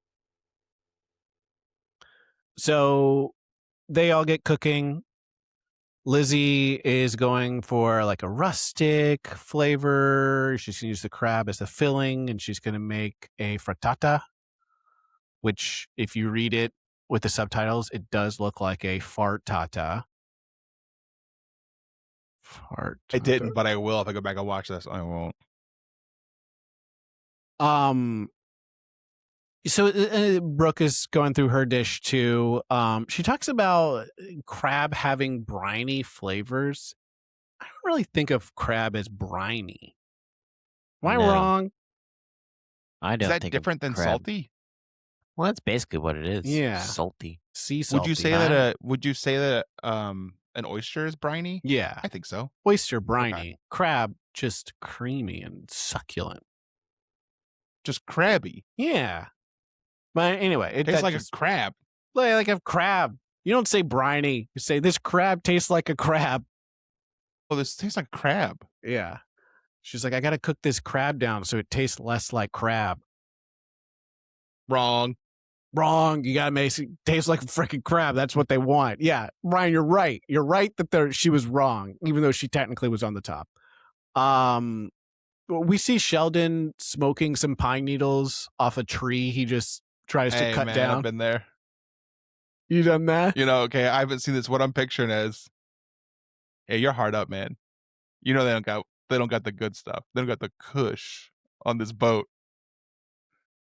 So they all get cooking. Lizzie is going for like a rustic flavor. She's going to use the crab as the filling, and she's going to make a frittata, which if you read it with the subtitles, it does look like a fartata. I didn't, but I will if I go back and watch this. I won't. So Brooke is going through her dish too. She talks about crab having briny flavors. I don't really think of crab as briny. Am I No. wrong? I Is don't that think different of than crab. salty? Well, that's basically what it is. Yeah. Salty. Sea salty. Would you say that an oyster is briny? Yeah. I think so. Oyster briny. Crab just creamy and succulent. Just crabby. Yeah. But anyway, it Tastes like just, a crab. like a crab. You don't say briny. You say this crab tastes like a crab. Oh, this tastes like crab. Yeah. She's like, I got to cook this crab down so it tastes less like crab. Wrong. Wrong. You got to make it taste like a freaking crab. That's what they want. Yeah. Ryan, you're right. You're right that she was wrong, even though she technically was on the top. We see Sheldon smoking some pine needles off a tree. He just tries to cut down. I've been there. You done that? Okay, I haven't seen this. What I'm picturing is, hey, you're hard up, man. They don't got the good stuff. They don't got the kush on this boat.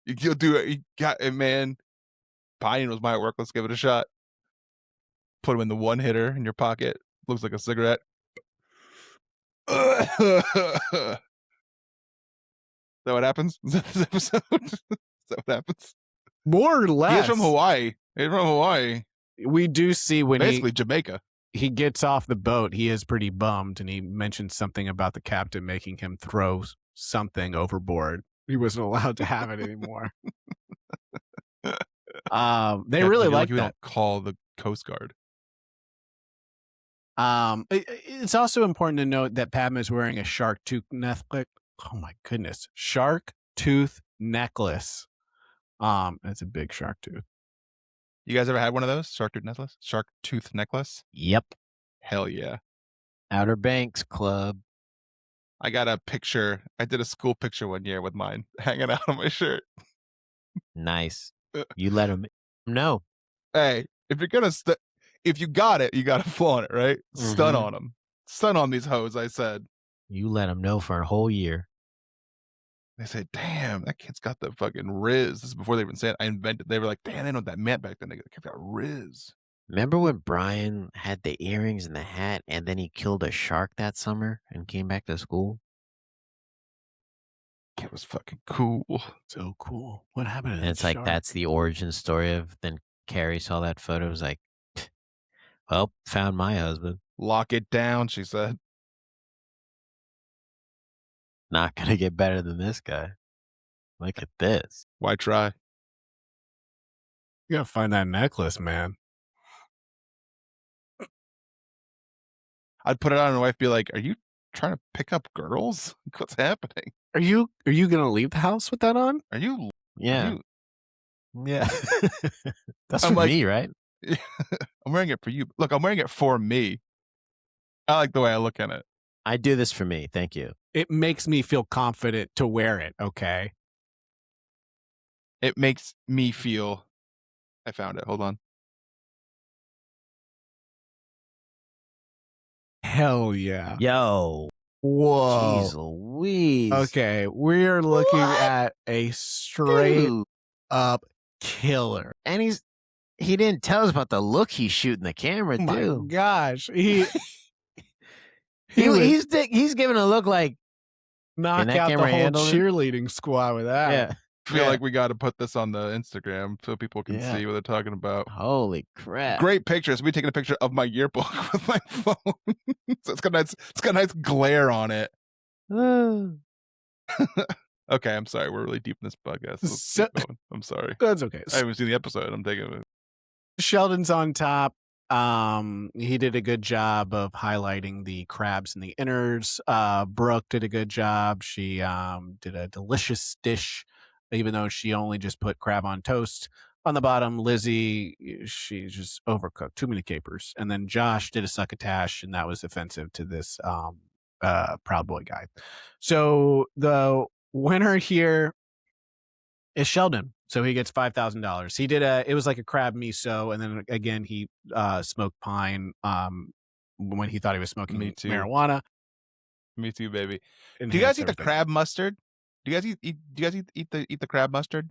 You'll do it. You got it, man. Pine needles might work. Let's give it a shot. Put them in the one hitter in your pocket. Looks like a cigarette. Is that what happens? Is that this episode? Is that what happens? More or less. He's from Hawaii. We do see when Basically Jamaica. he gets off the boat, he is pretty bummed, and he mentions something about the captain making him throw something overboard. He wasn't allowed to have it anymore. They really like that. Don't call the Coast Guard. It's also important to note that Padma is wearing a shark tooth necklace. Oh my goodness, shark tooth necklace. It's a big shark tooth. You guys ever had one of those? Shark tooth necklace? Yep. Hell yeah. Outer Banks Club. I got a picture. I did a school picture one year with mine hanging out on my shirt. Nice. You let him know. Hey, if you're gonna if you got it, you gotta flaunt it, right? Stun on them. Stun on these hoes, I said. You let him know for a whole year. They said, damn, that kid's got the fucking Riz. This is before they even said it. I invented. They were like, damn, they know what that meant back then. They got Riz. Remember when Bryan had the earrings and the hat, and then he killed a shark that summer and came back to school? Kid was fucking cool. So cool. What happened to And that it's like, shark? that's the origin story of, then Carrie saw that photo, was like, well, found my husband. Lock it down, she said. Not gonna get better than this guy. Look at this. Why try? You gotta find that necklace, man. I'd put it on and my wife be like, are you trying to pick up girls? What's happening? Are you gonna leave the house with that on? Are you? Yeah. Yeah. That's I'm for like- me, right? I'm wearing it for you. Look, I'm wearing it for me. I like the way I look at it. I do this for me. Thank you. It makes me feel confident to wear it, okay? It makes me feel. I found it. Hold on. Hell yeah. Yo. Whoa. Jeez Louise. Okay, we're looking What? at a straight Dude. up killer. And he didn't tell us about the look he's shooting the camera, Oh my too. gosh. He He's giving a look like, knock that out the camera whole handle it? cheerleading squad with that. yeah. I feel Yeah. like we got to put this on the Instagram so people can Yeah. see what they're talking about. Holy crap. Great pictures. We taking a picture of my yearbook with my phone. So it's got a nice glare on it. Okay, I'm sorry. We're really deep in this podcast. Let's So- keep going. I'm sorry. That's okay. I haven't seen the episode. I'm taking it. Sheldon's on top. He did a good job of highlighting the crabs and the innards. Brooke did a good job. She did a delicious dish, even though she only just put crab on toast. On the bottom, Lizzie, she just overcooked, too many capers. And then Josh did a succotash, and that was offensive to this Proud Boy guy. So the winner here is Sheldon. So he gets $5,000. He did it was like a crab miso, and then again he smoked pine when he thought he was smoking Me too. marijuana. Me too, baby. Do you Enhanced guys eat the everything. crab mustard? Do you guys eat the crab mustard?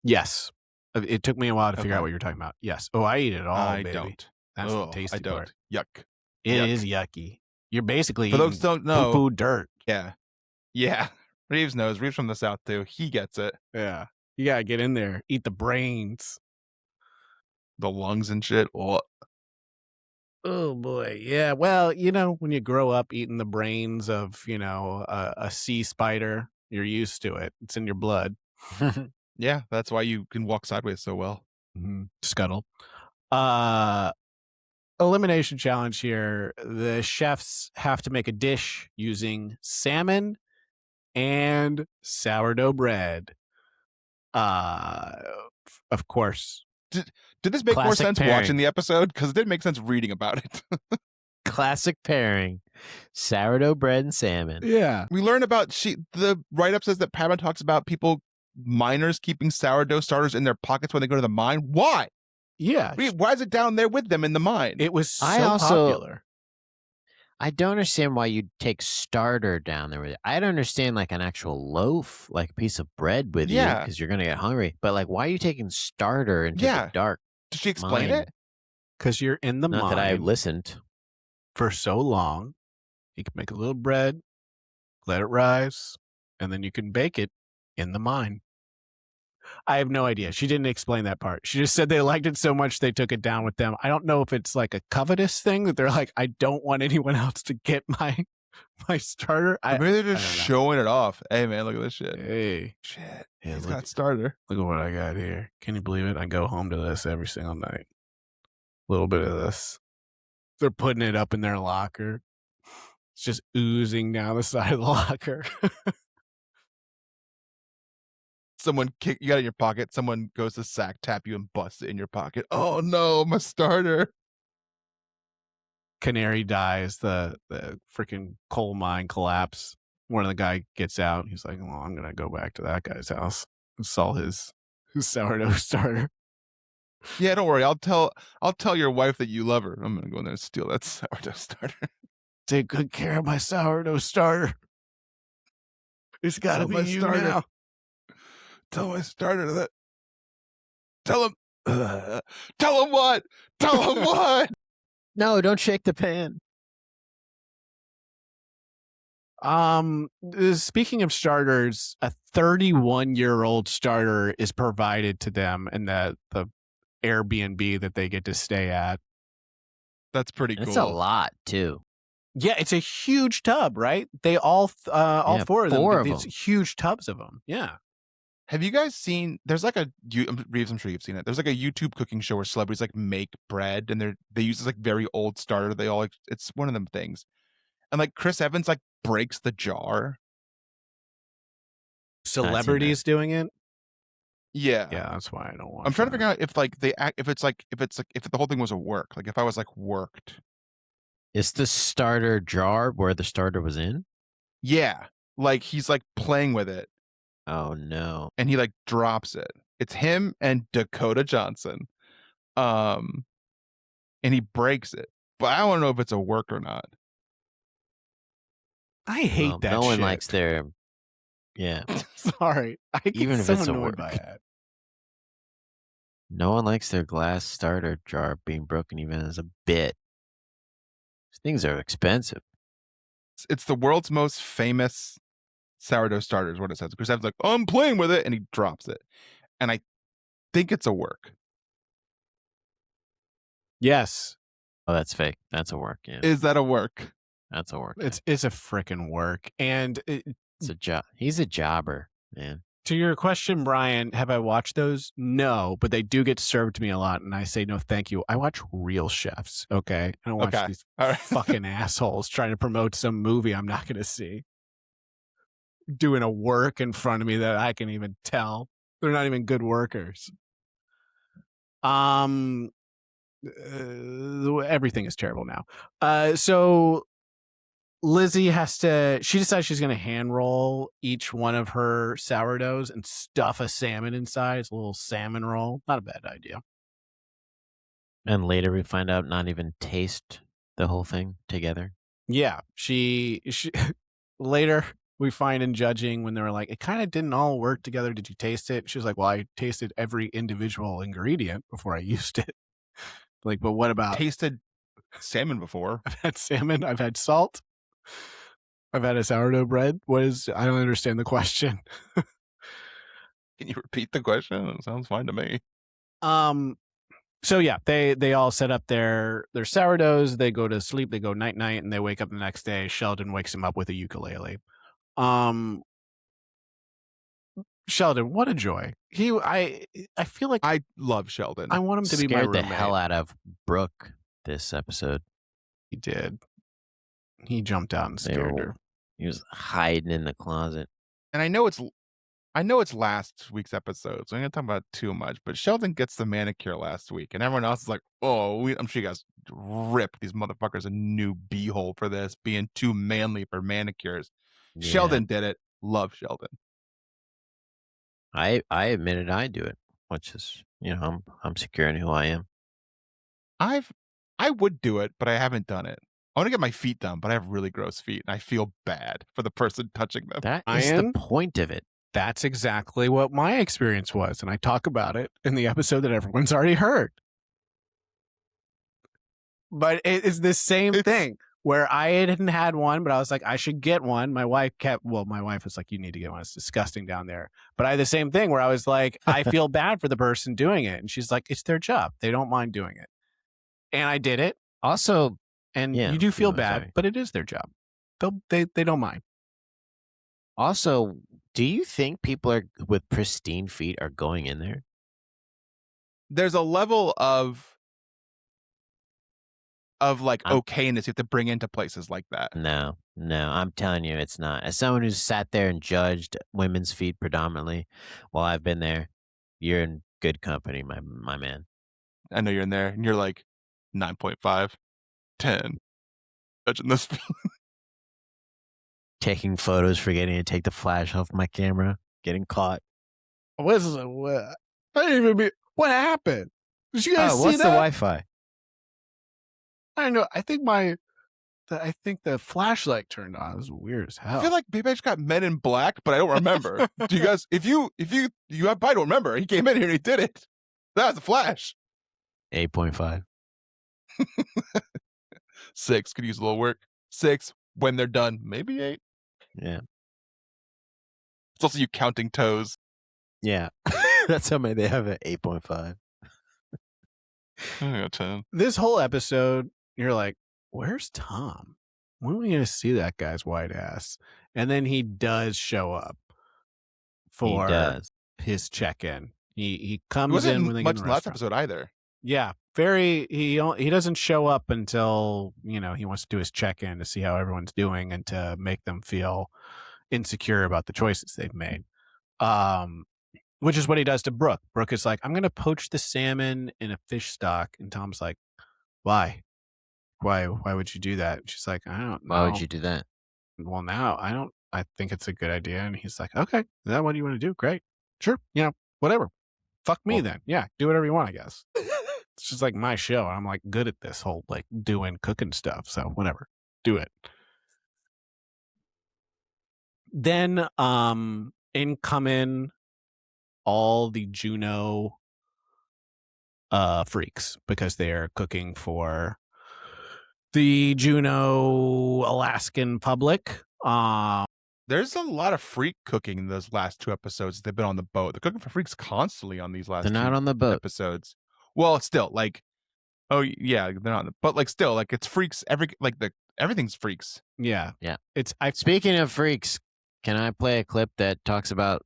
Yes. It took me a while to figure Okay. out what you're talking about. Yes. Oh, I eat it all, I baby. don't. That's the tasty I don't. part. Yuck. It Yuck. is yucky. You're basically For eating those who don't know, poo-poo dirt. yeah. Reaves knows. Reaves from the South too. He gets it. Yeah. You gotta get in there. Eat the brains. The lungs and shit. Oh, Oh boy. Yeah. Well, when you grow up eating the brains of, a sea spider, you're used to it. It's in your blood. yeah. That's why you can walk sideways so well. Scuttle. Elimination challenge here. The chefs have to make a dish using salmon and sourdough bread. Of course. Did this make more Classic sense pairing. watching the episode? Because it didn't make sense reading about it. Classic pairing. Sourdough bread and salmon. Yeah. We learn about the write-up says that Padma talks about miners keeping sourdough starters in their pockets when they go to the mine. Why? Yeah. Why is it down there with them in the mine? It was so I also- popular. I don't understand why you'd take starter down there with you. I don't understand like an actual loaf, like a piece of bread with you, Yeah. because you're gonna get hungry. But like, why are you taking starter into Yeah. the dark? Did she explain mine? it? Because you're in the Not that I mine listened. for so long. You can make a little bread, let it rise, and then you can bake it in the mine. I have no idea. She didn't explain that part. She just said they liked it so much they took it down with them. I don't know if it's like a covetous thing that they're like, I don't want anyone else to get my starter. Maybe they're just I don't know. showing it off. Hey man, look at this shit. Hey, Shit. yeah, He's look, got starter. look at what I got here. Can you believe it? I go home to this every single night. A little bit of this. They're putting it up in their locker. It's just oozing down the side of the locker. Someone you got it in your pocket. Someone goes to sack tap you and busts it in your pocket. Oh no, my starter. Canary dies. The freaking coal mine collapse. One of the guy gets out. He's like, well, I'm gonna go back to that guy's house and sell his sourdough starter. Yeah, don't worry. I'll tell your wife that you love her. I'm gonna go in there and steal that sourdough starter. Take good care of my sourdough starter. It's gotta Sell be my you starter. now. Tell my starter that. Tell him. Tell him what? Tell him what? No, don't shake the pan. Speaking of starters, a 31-year-old starter is provided to them in the Airbnb that they get to stay at. That's pretty cool. That's a lot too. Yeah, it's a huge tub, right? They all Yeah, four of them. four of It's them. huge tubs of them. Yeah. Have you guys seen? There's like Reaves, I'm sure you've seen it. There's like a YouTube cooking show where celebrities like make bread and they use this like very old starter. They all it's one of them things, and like Chris Evans like breaks the jar. Celebrities doing it. Yeah, Yeah, that's why I don't watch. I'm trying to that. figure out if like if the whole thing was a work. Like if I was like worked. Is the starter jar where the starter was in? Yeah, like he's like playing with it Oh no. and he like drops it. It's him and Dakota Johnson, and he breaks it. But I don't know if it's a work or not. I hate Well, that. no one shit. likes their. Yeah. Sorry, I get Even if so it's a annoyed work. by that. No one likes their glass starter jar being broken even as a bit. These things are expensive. It's the world's most famous sourdough starter is what it says. Chris Evans like, oh, I'm playing with it, and he drops it. And I think it's a work. Yes, Oh, that's fake. That's a work. Yeah. Is that a work? That's a work. it's a freaking work. And It's a job. He's a jobber, man. to your question, Brian, have I watched those? No, but they do get served to me a lot, and I say no, thank you. I watch real chefs. Okay, I don't watch Okay. these All right. fucking assholes trying to promote some movie I'm not going to see. Doing a work in front of me that I can even tell they're not even good workers. Everything is terrible now. So Lizzie she decides she's going to hand roll each one of her sourdoughs and stuff a salmon inside. It's a little salmon roll. Not a bad idea. And later we find out not even taste the whole thing together. Yeah, she later we find in judging when they were like, it kind of didn't all work together. Did you taste it? She was like, well, I tasted every individual ingredient before I used it. Like, but what about Tasted salmon before. I've had salmon, I've had salt, I've had a sourdough bread. I don't understand the question. Can you repeat the question? It sounds fine to me. So yeah, they all set up their sourdoughs, they go to sleep, they go night night, and they wake up the next day. Sheldon wakes him up with a ukulele. Sheldon, what a joy. I feel like I love Sheldon. I want him to be my Scared the roommate. hell out of Brooke this episode. He did. He jumped out and scared her. He was hiding in the closet. And I know it's last week's episode, so I'm gonna talk about it too much. But Sheldon gets the manicure last week, and everyone else is like, "Oh, I'm sure you guys ripped these motherfuckers a new beehole for this, being too manly for manicures." Yeah. Sheldon did it. Love Sheldon. I admitted I do it, which is, I'm secure in who I am. I would do it, but I haven't done it. I want to get my feet done, but I have really gross feet, and I feel bad for the person touching them. That is the point of it. That's exactly what my experience was, and I talk about it in the episode that everyone's already heard. But it is the same thing where I hadn't had one, but I was like, I should get one. My wife was like, you need to get one. It's disgusting down there. But I had the same thing where I was like, I feel bad for the person doing it. And she's like, it's their job. They don't mind doing it. And I did it. Also, and you do feel bad, but it is their job. They don't mind. Also, do you think people with pristine feet are going in there? There's a level of okayness you have to bring into places like that. No, I'm telling you, it's not. As someone who's sat there and judged women's feet predominantly while I've been there, you're in good company, my man. I know you're in there, and you're like 9.5, 10, judging this. Taking photos, forgetting to take the flash off my camera, getting caught. What happened? Did you guys see what's that? the Wi-Fi? I don't know. I think the flashlight turned on. It was weird as hell. I feel like maybe I just got Men in Black, but I don't remember. Do you guys? If you probably don't remember. He came in here and he did it. That was a flash. 8.5. 6 could use a little work. 6 when they're done, maybe 8. Yeah. It's also you counting toes. Yeah. That's how many they have at 8.5. I got 10. This whole episode, you're like, where's Tom? When are we going to see that guy's white ass? And then he does show up for his check-in. He comes in when they get in the last episode either. Yeah, he doesn't show up until he wants to do his check-in to see how everyone's doing and to make them feel insecure about the choices they've made. Which is what he does to Brooke. Brooke is like, I'm going to poach the salmon in a fish stock. And Tom's like, why? Why would you do that? And she's like, I don't know. Why would you do that? Well, now I think it's a good idea. And he's like, okay, is that what you want to do? Great. Sure. Whatever. Fuck me then. Yeah. Do whatever you want, I guess. It's just like my show. I'm like good at this whole like doing cooking stuff. So whatever. Do it. Then in come in all the Juneau freaks because they're cooking for the Juneau Alaskan public. There's a lot of freak cooking in those last 2 episodes. They've been on the boat. They're cooking for freaks constantly on these last. They're not on the boat episodes. Well, still like, oh yeah, they're not. But like, still like, it's freaks. Everything's freaks. Yeah. Speaking of freaks, can I play a clip that talks about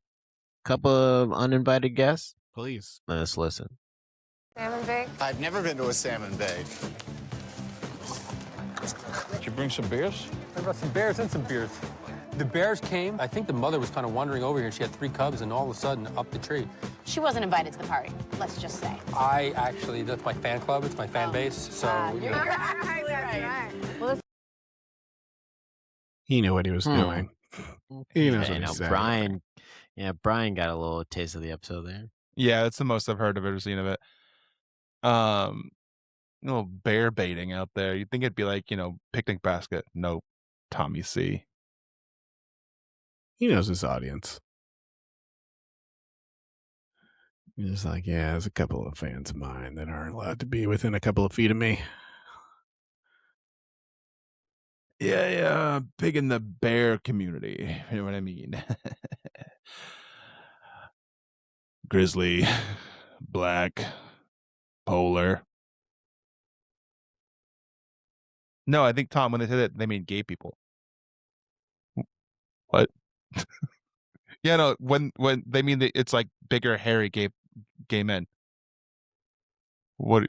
a couple of uninvited guests? Please. Let's listen. Salmon Bay? I've never been to a salmon bay. Did you bring some beers? I brought some bears and some beers. The bears came. I think the mother was kind of wandering over here, and she had 3 cubs, and all of a sudden, up the tree. She wasn't invited to the party, let's just say. That's my fan club. It's my fan base. So, You're right. Well, He knew what he was doing. He knows what he's saying. Bryan got a little taste of the episode there. Yeah, that's the most I've heard of it or seen of it. A little bear baiting out there. You'd think it'd be like, picnic basket. Nope. Tommy C. He knows his audience. He's just like, yeah, there's a couple of fans of mine that aren't allowed to be within a couple of feet of me. Yeah, big in the bear community. You know what I mean? Grizzly, black, polar. No, I think, Tom, when they said that, they mean gay people. What? Yeah, no, when they mean that it's like bigger, hairy gay men. What?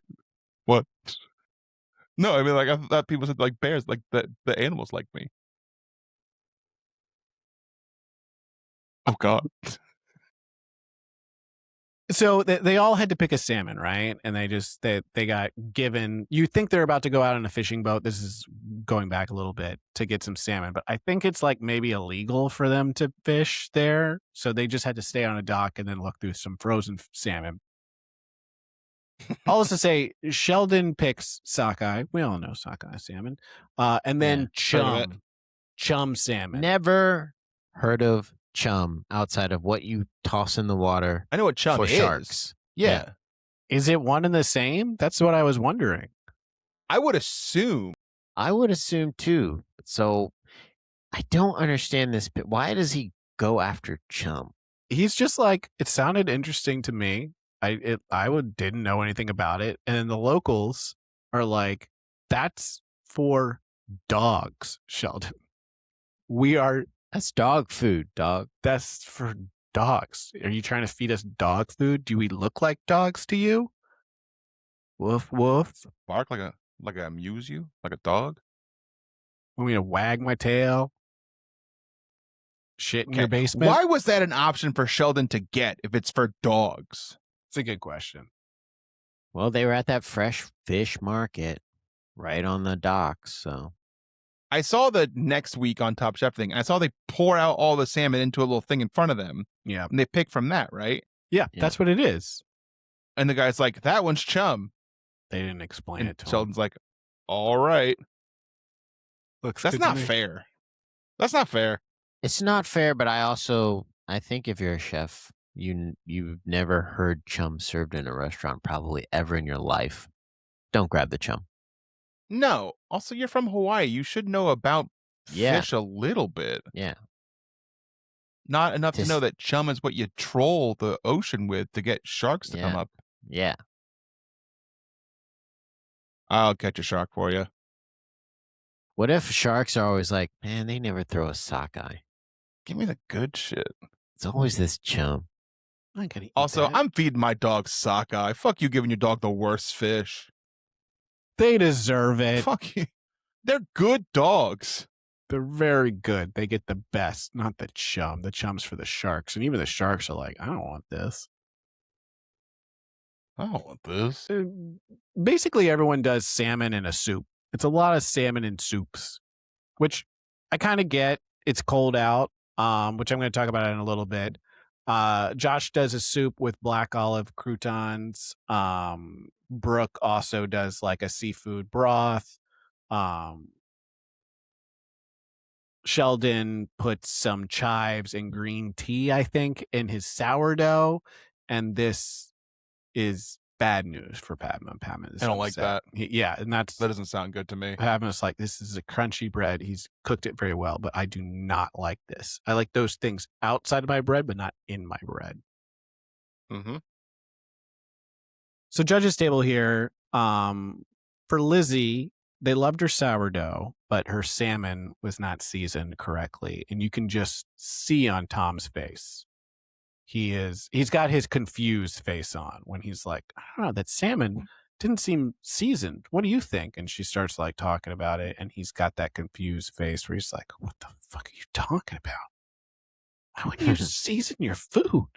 No, I mean, like, I thought people said like bears, like the animals like me. Oh God. So they all had to pick a salmon, right? And they got given. You think they're about to go out on a fishing boat. This is going back a little bit to get some salmon, but I think it's like maybe illegal for them to fish there. So they just had to stay on a dock and then look through some frozen salmon. All this to say, Sheldon picks sockeye. We all know sockeye salmon, and then chum salmon. Never heard of chum outside of what you toss in the water. I know what chum for is. sharks. Yeah. Is it one and the same? That's what I was wondering. I would assume. I would assume too. So I don't understand this bit. Why does he go after chum? He's just like, it sounded interesting to me. Didn't know anything about it, and then the locals are like, that's for dogs, Sheldon. That's dog food, dog. That's for dogs. Are you trying to feed us dog food? Do we look like dogs to you? Woof woof. Bark like I amuse you, like a dog. Want me to wag my tail? Shit in your basement? Why was that an option for Sheldon to get if it's for dogs? It's a good question. Well, they were at that fresh fish market right on the docks, so. I saw the next week on Top Chef thing. I saw they pour out all the salmon into a little thing in front of them. Yeah. And they pick from that, right? Yeah, that's what it is. And the guy's like, that one's chum. They didn't explain it to Sheldon's him. like, all right. Looks That's good to not me. fair. That's not fair. It's not fair, but I think if you're a chef, you've never heard chum served in a restaurant probably ever in your life. Don't grab the chum. No. Also, you're from Hawaii. You should know about fish a little bit. Yeah. Not enough to know that chum is what you troll the ocean with to get sharks to come up. Yeah. I'll catch a shark for you. What if sharks are always like, man, they never throw a sockeye. Give me the good shit. It's always this chum. I gotta eat Also, that. I'm feeding my dog sockeye. Fuck you giving your dog the worst fish. They deserve it. Fuck you. They're good dogs. They're very good. They get the best, not the chum. The chum's for the sharks. And even the sharks are like, I don't want this. I don't want this. Basically, everyone does salmon in a soup. It's a lot of salmon in soups, which I kind of get. It's cold out, which I'm going to talk about in a little bit. Josh does a soup with black olive croutons. Brooke also does like a seafood broth. Sheldon puts some chives and green tea, I think, in his sourdough. And this is bad news for Padma. Padma is I don't like upset. Yeah, and that doesn't sound good to me. Padma's like, this is a crunchy bread. He's cooked it very well, but I do not like this. I like those things outside of my bread, but not in my bread. Mm-hmm. So judges table here, for Lizzie, they loved her sourdough, but her salmon was not seasoned correctly. And you can just see on Tom's face. He's got his confused face on when he's like, I don't know, that salmon didn't seem seasoned. What do you think? And she starts like talking about it. And he's got that confused face where he's like, what the fuck are you talking about? Why wouldn't you season your food?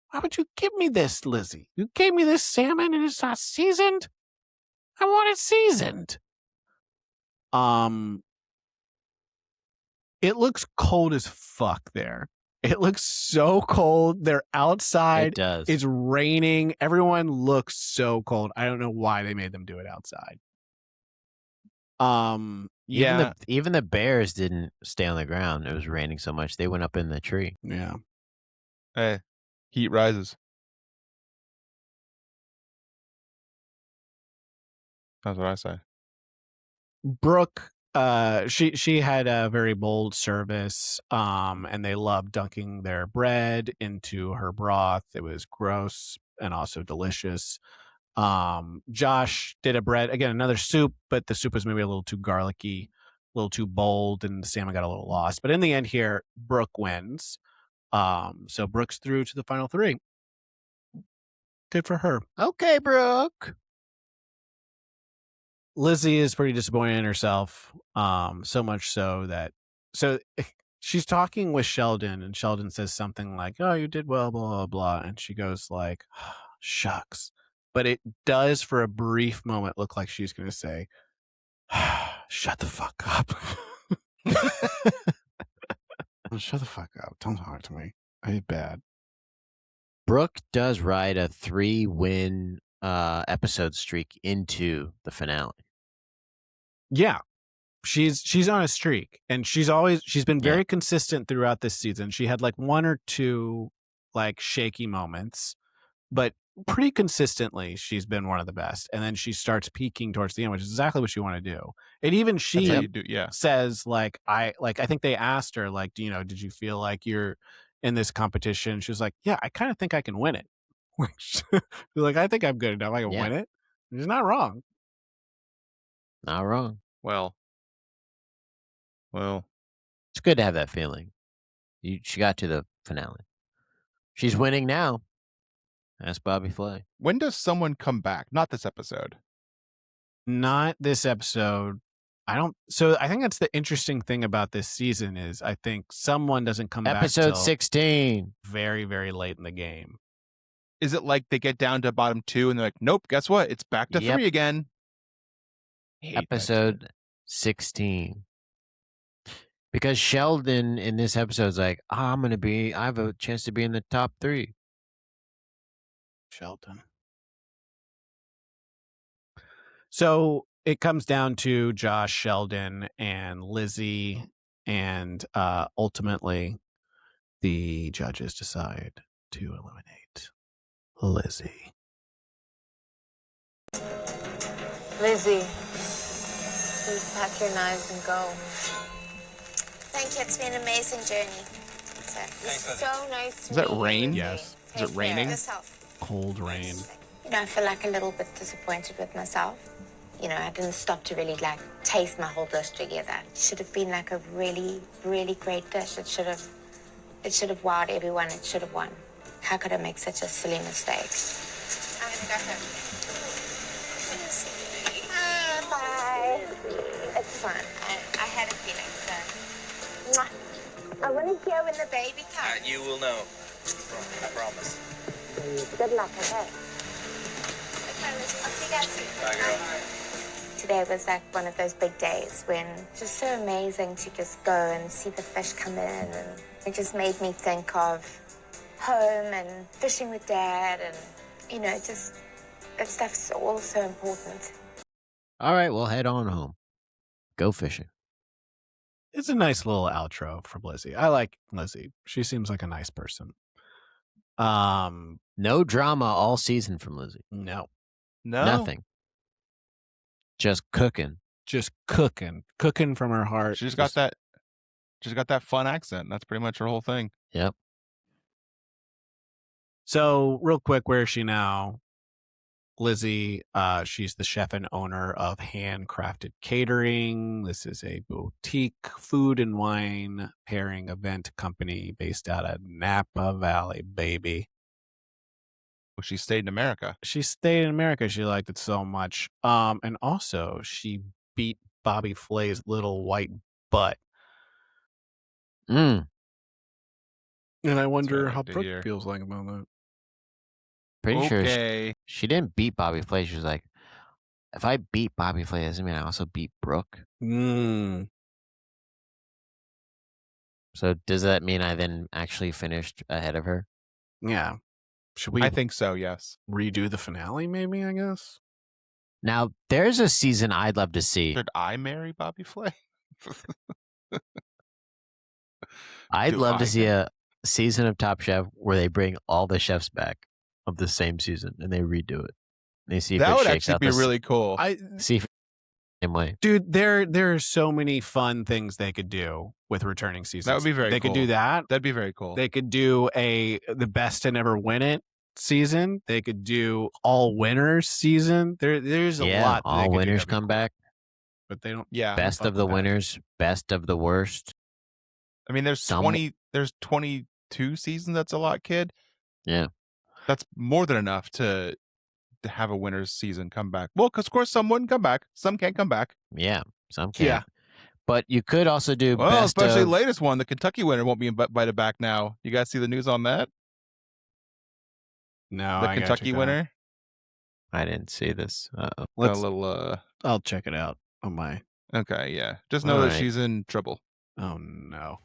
Why would you give me this, Lizzie? You gave me this salmon and it's not seasoned? I want it seasoned. It looks cold as fuck there. It looks so cold. They're outside. It does. It's raining. Everyone looks so cold. I don't know why they made them do it outside. Yeah. Even the bears didn't stay on the ground. It was raining so much they went up in the tree. Yeah. Hey, heat rises. That's what I say. Brooke, she had a very bold service, and they loved dunking their bread into her broth. It was gross and also delicious. Josh did a bread, again, another soup, but the soup was maybe a little too garlicky, a little too bold, and the salmon got a little lost. But in the end here, Brooke wins. So Brooke's through to the final three. Good for her. Okay, Brooke. Lizzie is pretty disappointed in herself. So much so that she's talking with Sheldon, and Sheldon says something like, "Oh, you did well, blah blah blah," and she goes like, "Shucks." But it does, for a brief moment, look like she's going to say, "Shut the fuck up." Shut the fuck up. Don't talk to me. I did bad. Brooke does ride a 3-win episode streak into the finale. Yeah. She's on a streak, and she's been very consistent throughout this season. She had like one or two like shaky moments, but pretty consistently she's been one of the best. And then she starts peaking towards the end, which is exactly what you want to do. And even she says like I think they asked her like, did you feel like you're in this competition? She was like, yeah, I kind of think I can win it. Like, I think I'm good enough. I can win it. She's not wrong. Not wrong. Well, it's good to have that feeling. She got to the finale. She's winning now. Ask Bobby Flay. When does someone come back? Not this episode. Not this episode. So I think that's the interesting thing about this season is I think someone doesn't come back. Episode 16. Very, very late in the game. Is it like they get down to bottom 2 and they're like, nope, guess what? It's back to 3 again. Episode 16. Because Sheldon in this episode is like, I have a chance to be in the top 3. Sheldon. So it comes down to Josh, Sheldon, and Lizzie, and ultimately the judges decide to eliminate Lizzie. Lizzie, please pack your knives and go. Thank you. It's been an amazing journey. It's so nice to Is that meet you, rain? Lizzie. Yes. Is it raining? Cold rain. I feel like a little bit disappointed with myself. I didn't stop to really like taste my whole dish together. It should have been like a really, really great dish. It should have wowed everyone. It should have won. How could I make such a silly mistake? I'm gonna go home. Bye. It's fun. I had a feeling, so. I want to hear when the baby comes. You will know. I promise. Good luck, okay? Okay, I'll see you guys soon. Bye, girl. Today was like one of those big days when it's just so amazing to just go and see the fish come in, and it just made me think of home and fishing with Dad, and just that stuff's all so important. All right, well, head on home. Go fishing. It's a nice little outro for Lizzie. I like Lizzie. She seems like a nice person. No drama all season from Lizzie. No. Nothing. Just cooking. Cooking from her heart. She's got that fun accent. That's pretty much her whole thing. Yep. So real quick, where is she now? Lizzie, she's the chef and owner of Handcrafted Catering. This is a boutique food and wine pairing event company based out of Napa Valley, baby. Well, she stayed in America. She stayed in America. She liked it so much. And also she beat Bobby Flay's little white butt. Mm. And I wonder how to Brooke hear. feels like about that. Pretty sure Okay. she didn't beat Bobby Flay. She was like, if I beat Bobby Flay, does it mean I also beat Brooke? So does that mean I then actually finished ahead of her? Yeah. Should we I think so, yes. redo the finale, maybe, I guess? Now, there's a season I'd love to see. Should I marry Bobby Flay? I'd Do love to I see get- a season of Top Chef where they bring all the chefs back of the same season and they redo it. They see if That it would shakes actually out be the really cool. see if it's the same way. Dude, there are so many fun things they could do with returning seasons. That would be very They cool. could do that. That'd be very cool. They could do the best to never win it season. They could do all winners season. There's a lot. That they all could do winners that'd be come cool. back. But they don't. Yeah. Best fuck of the with that. winners, best of the worst. I mean, there's Some- 22 seasons. That's a lot, kid. Yeah. That's more than enough to have a winner's season come back. Well, because of course some wouldn't come back. Some can't come back. Yeah, some can. Yeah. But you could also do Well, best especially of... the latest one, the Kentucky winner won't be invited back now. You guys see the news on that? No, The I gotta Kentucky check that out. winner. I didn't see this. Uh-oh. Let's- A little. I'll check it out on my. Okay, yeah. Just know All that right. she's in trouble. Oh no.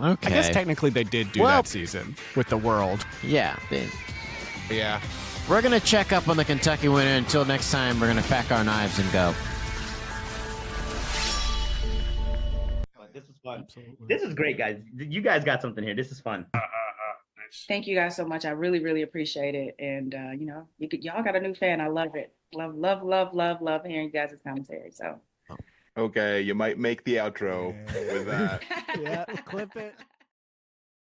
Okay. I guess technically they did do Well- that season with the world. Yeah. Yeah. We're going to check up on the Kentucky winner. Until next time, we're going to pack our knives and go. This was fun. This is great, guys. You guys got something here. This is fun. Thank you guys so much. I really, really appreciate it. And y'all got a new fan. I love it. Love hearing you guys' commentary. So Okay, you might make the outro with that. Yeah, clip it.